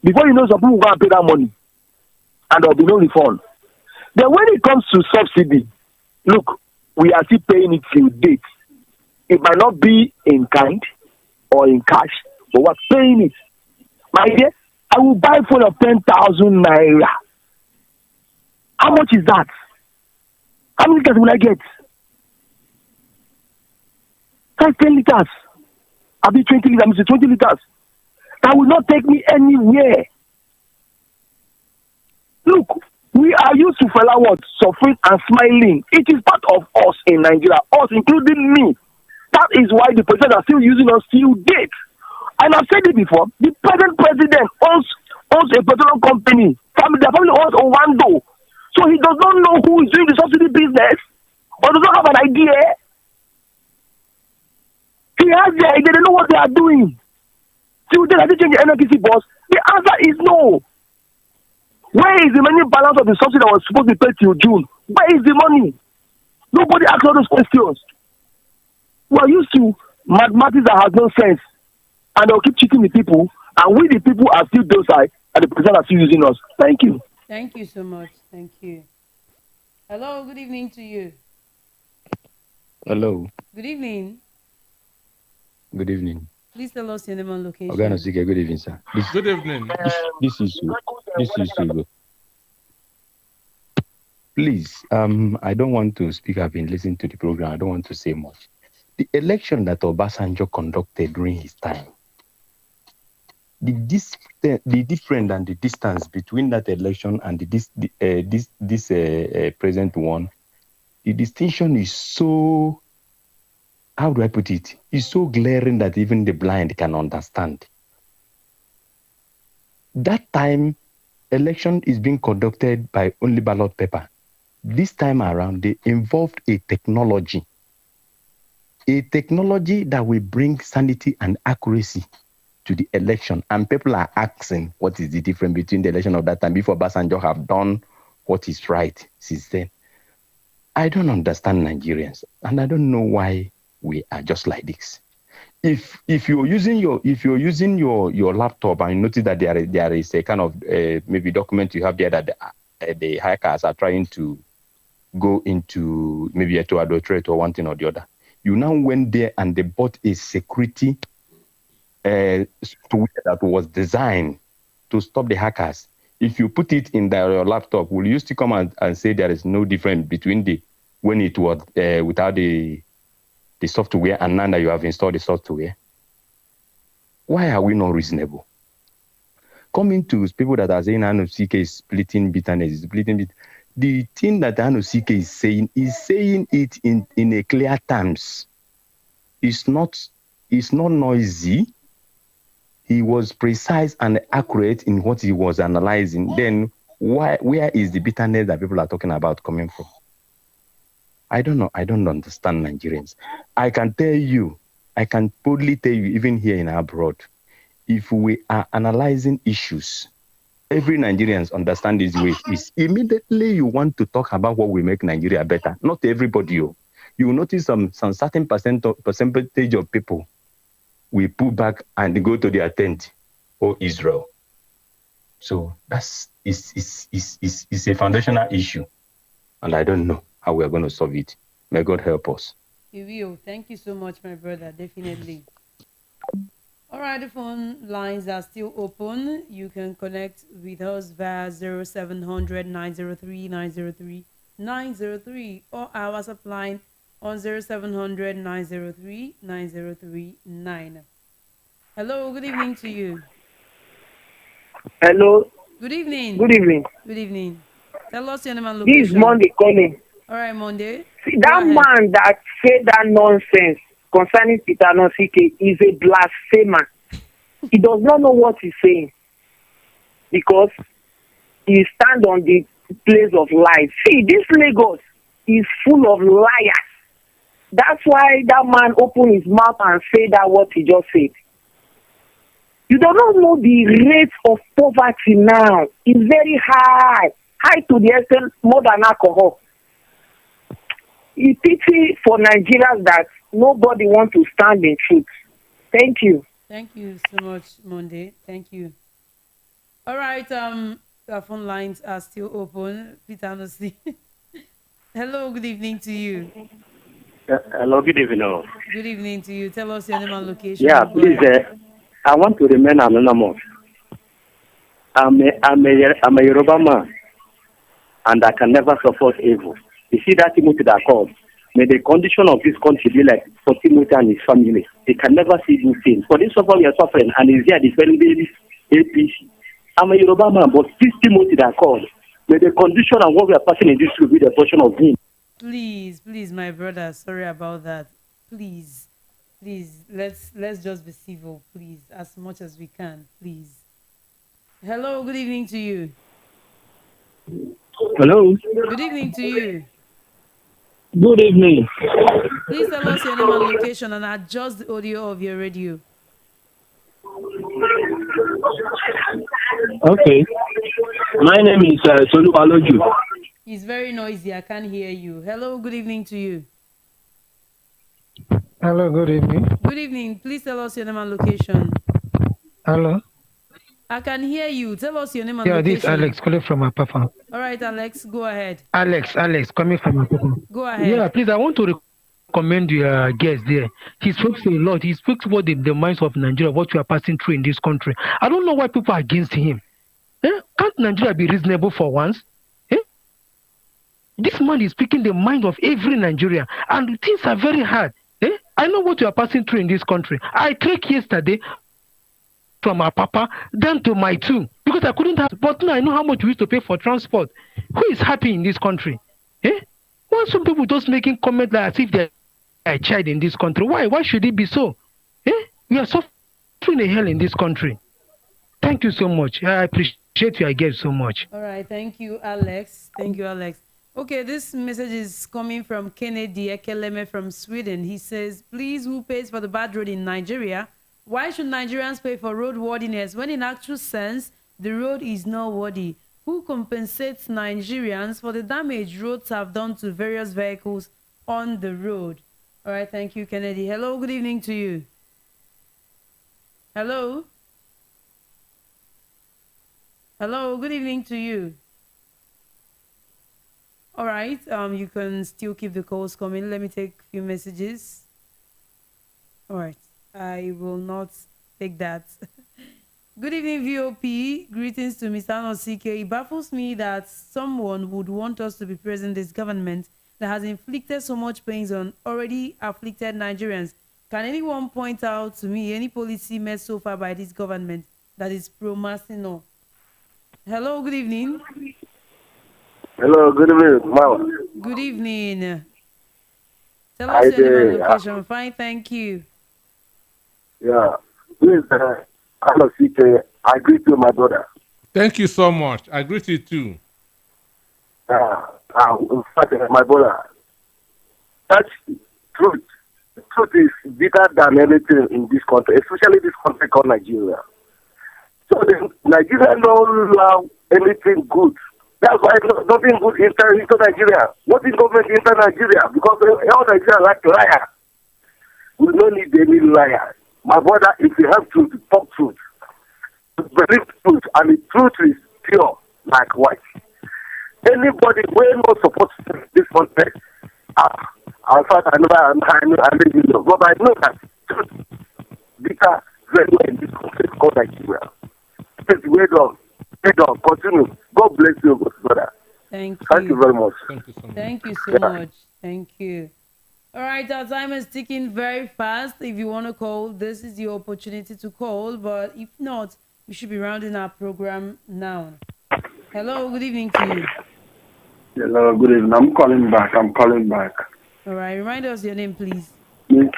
Before you know, some people will go and pay that money. And there will be no refund. Then when it comes to subsidy, look, we are still paying it till date. It might not be in kind or in cash, but we're paying it. My dear, I will buy phone of 10,000 naira. How much is that? How many liters will I get? That's 10 liters. I'll be 20 liters. I'm 20 liters. That will not take me anywhere. Look, we are used to fellow words, suffering and smiling. It is part of us in Nigeria, us including me. That is why the president are still using us till date. And I've said it before, the present president owns a petroleum company. Their family owns Owando. So he does not know who is doing the subsidy business or does not have an idea. He has the idea, they know what they are doing. Till then, has he changed the NLPC boss? The answer is no. Where is the money balance of the subsidy that was supposed to be paid till June? Where is the money? Nobody asks all those questions. We are used to mathematics that has no sense. And they'll keep cheating the people. And we, the people, are still docile. And the president are still using us. Thank you. Thank you so much. Thank you. Hello, good evening to you. Hello. Good evening. Good evening. Please tell us your name and location. Good evening, sir. Good evening. This is Hugo. Please, I don't want to speak. I've been listening to the program. I don't want to say much. The election that Obasanjo conducted during his time, the difference and the distance between that election and this present one, the distinction is so, how do I put it? It's so glaring that even the blind can understand. That time, election is being conducted by only ballot paper. This time around, they involved a technology that will bring sanity and accuracy to the election. And people are asking what is the difference between the election of that time before Obasanjo have done what is right since then. I don't understand Nigerians, and I don't know why we are just like this. If you're using your laptop and you notice that there is a kind of maybe document you have there that the hackers are trying to go into, maybe to adulterate or one thing or the other, you now went there and they bought a security software that was designed to stop the hackers. If you put it in your laptop, will you still come and say there is no difference between when it was without the software and now that you have installed the software? Why are we not reasonable? Coming to people that are saying INEC is splitting bitterness, the thing that INEC is saying it in a clear terms. It's not noisy. He was precise and accurate in what he was analyzing. Then where is the bitterness that people are talking about coming from? I don't know. I don't understand Nigerians. I can boldly tell you, even here in abroad, if we are analyzing issues, every Nigerian understand this way. Is immediately you want to talk about what will make Nigeria better. Not everybody. You will notice some certain percentage of people will pull back and go to their tent or Israel. So that's is a foundational issue, and I don't know how we are going to solve it. May God help us. He will. Thank you so much, my brother. Definitely. All right, the phone lines are still open. You can connect with us via 0700 903 903 903 or our WhatsApp line on 0700 903 9039. Hello, good evening to you. Hello. Good evening. Good evening. Good evening. Tell us your name and location. This is Monday calling. All right, Monday. See, that man that said that nonsense concerning Peter Nosike is a blasphemer. He does not know what he's saying because he stands on the place of lies. See, this Lagos is full of liars. That's why that man opened his mouth and said that what he just said. You do not know the rate of poverty now. It's very high. High to the extent more than alcohol. It's pity for Nigerians that nobody wants to stand in truth. Thank you. Thank you so much, Monday. Thank you. All right, our phone lines are still open. Peter Anosi. Hello, good evening to you. Hello, good evening. Good evening to you. Tell us your name and location. Yeah, please. I want to remain anonymous. I'm a Yoruba man, and I can never support evil. You see that Timothy that called? May the condition of this country be like for Timothy and his family. They can never see good things. For this suffer we are suffering, and he's here defending APC. I'm a Yoruba man, but this Timothy that called, may the condition and what we are passing in this will be the portion of him. Please, my brother. Sorry about that. Please, let's just be civil, please, as much as we can, please. Hello, good evening to you. Hello. Good evening to you. Good evening. Please tell us your name and location and adjust the audio of your radio. Okay. My name is Solu Baloju. It's very noisy. I can't hear you. Hello, good evening to you. Hello, good evening. Good evening. Please tell us your name and location. Hello. I can hear you. Tell us your name and location. Yeah, this is Alex calling from Apapa. All right, Alex, go ahead. Alex coming from Apapa. Go ahead. Yeah, please, I want to commend your guest there. He spoke a lot. He spoke about the minds of Nigeria, what we are passing through in this country. I don't know why people are against him. Can't Nigeria be reasonable for once? This man is speaking the mind of every Nigerian, and things are very hard. I know what we are passing through in this country. I trekked yesterday from our papa down to my two because I couldn't have, but now I know how much we used to pay for transport. Who is happy in this country? Why some people just making comments like as if they're a child in this country? Why? Why should it be so? We are suffering a hell in this country. Thank you so much. I appreciate you. I gave so much. All right. Thank you, Alex. Thank you, Alex. Okay, this message is coming from Kennedy Ekeleme from Sweden. He says, please, who pays for the bad road in Nigeria? Why should Nigerians pay for roadworthiness when in actual sense, the road is not worthy? Who compensates Nigerians for the damage roads have done to various vehicles on the road? All right, thank you, Kennedy. Hello, good evening to you. Hello? Hello, good evening to you. All right, you can still keep the calls coming. Let me take a few messages. All right, I will not take that. Good evening, VOP. Greetings to Mr. Anosike. It baffles me that someone would want us to be present this government that has inflicted so much pains on already afflicted Nigerians. Can anyone point out to me any policy made so far by this government that is pro-Masino? Hello, good evening. Hello, good evening, Mama. Good evening. Tell us your name and location. Fine, thank you. Yeah, please, I greet you, my brother. Thank you so much. I greet you too. In fact, my brother, that's truth. The truth is bigger than anything in this country, especially this country called Nigeria. So Nigeria don't allow anything good. That's why nothing good into Nigeria. Nothing government into Nigeria because all Nigeria like liar. We don't need any liar. My brother, if you have truth, talk truth. Believe truth, and the truth is pure like white. Anybody who not supposed this country, I thought I know, but I know that truth bitter very well in this country called Nigeria. Please wait on. Continue. God bless you, brother. Thank you very much. Thank you so much. Thank you. All right, our time is ticking very fast. If you want to call, this is your opportunity to call. But if not, we should be rounding our program now. Hello, good evening to you. Hello, good evening. I'm calling back. All right, remind us your name, please. Good evening.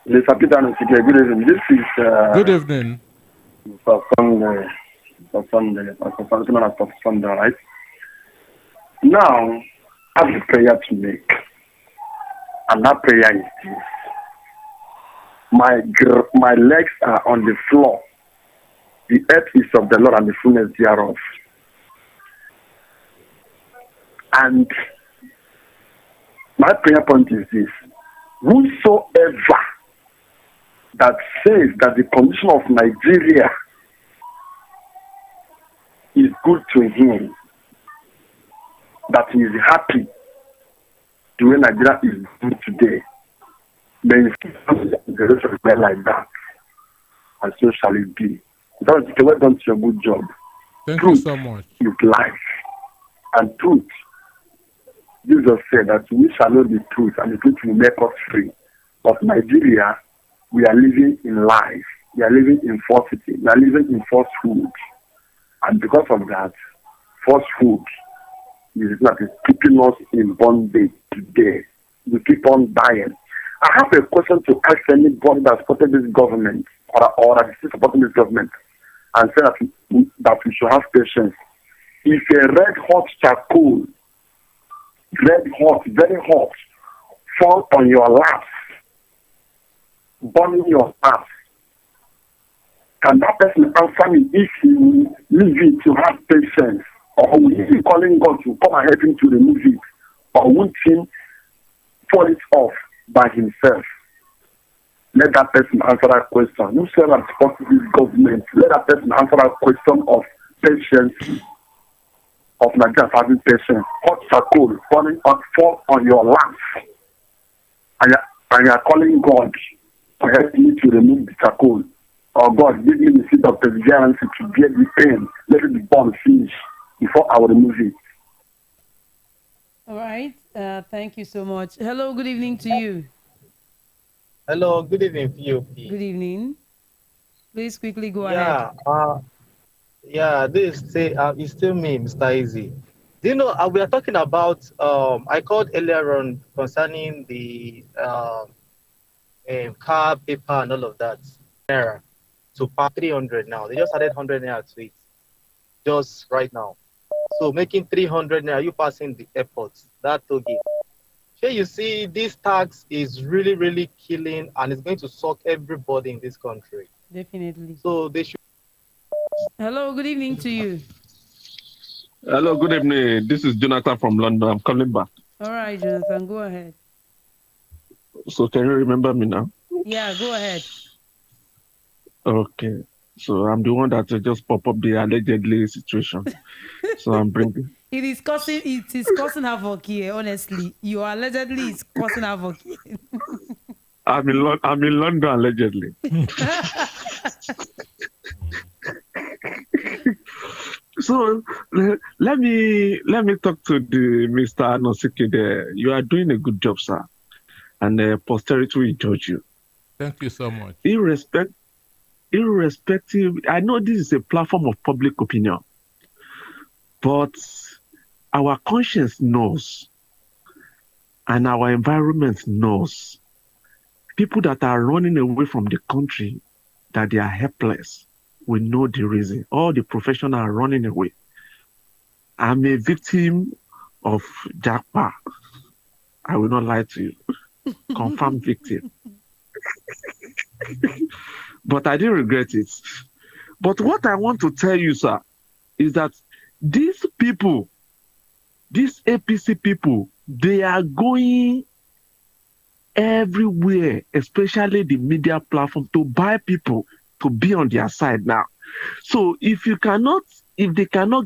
This is... good evening. Sunday, right? Now, I have a prayer to make. And that prayer is this. My legs are on the floor. The earth is of the Lord and the fullness thereof. And my prayer point is this. Whosoever that says that the condition of Nigeria is good to him, that he is happy the way Nigeria is doing today, then the rest of the world like that, and so shall it be. Don't well done to your good job. Thank truth you so much. Is life, and truth. Jesus said that we shall know the truth, and the truth will make us free. But Nigeria, we are living in lies. We are living in falsity. We are living in falsehood. And because of that, falsehood is that is keeping us in bondage today. We keep on dying. I have a question to ask anybody that supported this government or that is supporting this government and say that we should have patience. If a red hot charcoal, red hot, very hot, fall on your lap, burning your lap, can that person answer me if he leave it to have patience? Or will he be calling God to come and help him to remove it? Or would him fall it off by himself? Let that person answer that question. Whosoever supports this government, let that person answer that question of patience, of Nigeria having patience. Hot charcoal falling fall on your lap. And and you are calling God to help me to remove the charcoal. Or God, give me the seed of perseverance to get the pain. Let it be born finish before I will remove it. All right. Thank you so much. Hello, good evening to you. Hello, good evening, POP. Good evening. Please quickly go ahead. This is still me, Mr. Easy. Do you know, we are talking about, I called earlier on concerning the car, paper, and all of that. Naira to pay 300 now. They just added 100 naira to it just right now. So making 300 naira, you passing the airport, that toll gate. Sure, you see, this tax is really, really killing, and it's going to suck everybody in this country. Definitely. So they should. Hello, good evening to you. Hello, good evening. This is Jonathan from London. I'm calling back. All right, Jonathan, go ahead. So can you remember me now? Yeah, go ahead. Okay. So I'm the one that just pop up the allegedly situation. So I'm bringing. It is causing havoc here, honestly. You allegedly is causing havoc here. I'm in London allegedly. So let me talk to the Mr. Anosike there. You are doing a good job, sir, and posterity will judge you. Thank you so much. Irrespective, I know this is a platform of public opinion, but our conscience knows, and our environment knows. People that are running away from the country, that they are helpless, we know the reason. All the professionals are running away. I'm a victim of Jackpa. I will not lie to you. Confirmed victim. But I didn't regret it. But what I want to tell you, sir, is that these people, these APC people, they are going everywhere, especially the media platform, to buy people to be on their side now. So if they cannot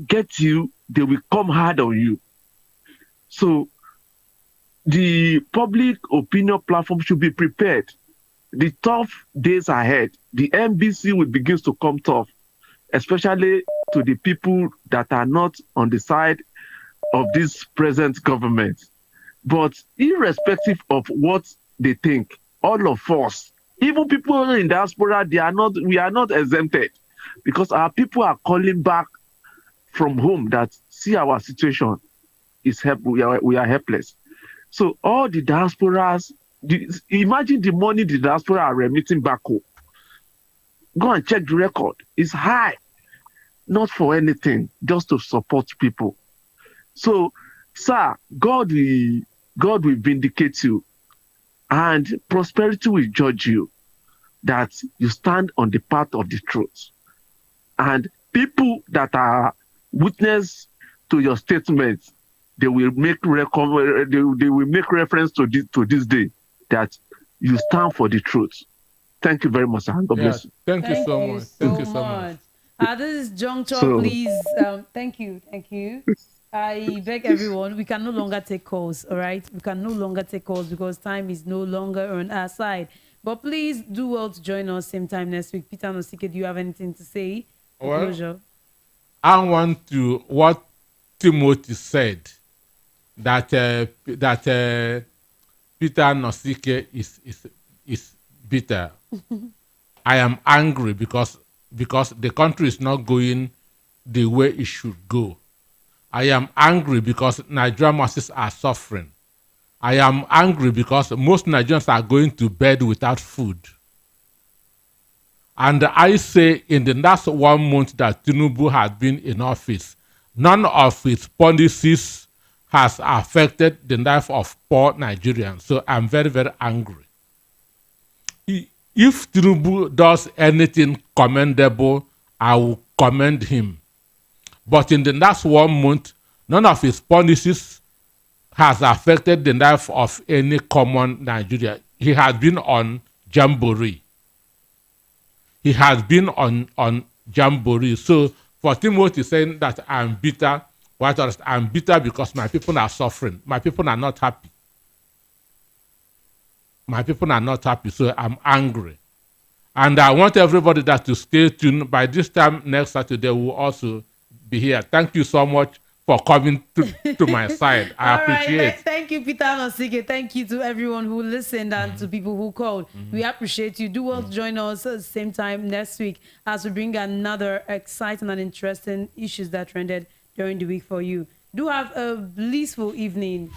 get you, they will come hard on you. So the public opinion platform should be prepared. The tough days ahead, the MBC will begin to come tough, especially to the people that are not on the side of this present government. But irrespective of what they think, all of us, even people in diaspora, we are not exempted, because our people are calling back from home that see our situation is we are helpless. So all the diasporas, imagine the money the diaspora are remitting back home. Go and check the record. It's high, not for anything, just to support people. So, sir, God will vindicate you, and prosperity will judge you, that you stand on the path of the truth. And people that are witness to your statements, they will make reference to this day, that you stand for the truth. Thank you very much, sir. God bless you. Thank you so much. Thank you so much. This is Juncture, please. Thank you. I beg everyone, we can no longer take calls, all right? We can no longer take calls because time is no longer on our side. But please do well to join us same time next week. Peter Nosike, do you have anything to say? Well, I want to what Timothy said, that Peter Nosike is bitter. I am angry because the country is not going the way it should go. I am angry because Nigerian masses are suffering. I am angry because most Nigerians are going to bed without food. And I say in the last 1 month that Tinubu has been in office, none of his policies has affected the life of poor Nigerians. So I'm very, very angry. If Tinubu does anything commendable, I will commend him. But in the last 1 month, none of his policies has affected the life of any common Nigerian. He has been on Jamboree. He has been on Jamboree. So for Timothy saying that I'm bitter, I'm bitter because my people are suffering. My people are not happy. my people are not happy, so I'm angry. And I want everybody that to stay tuned. By this time next Saturday, we'll also be here. Thank you so much for coming to my side. I appreciate it. Thank you, Peter Nosike. Thank you to everyone who listened and to people who called. We appreciate you. Do well to join us at the same time next week as we bring another exciting and interesting issues that trended during the week for you. Do have a blissful evening.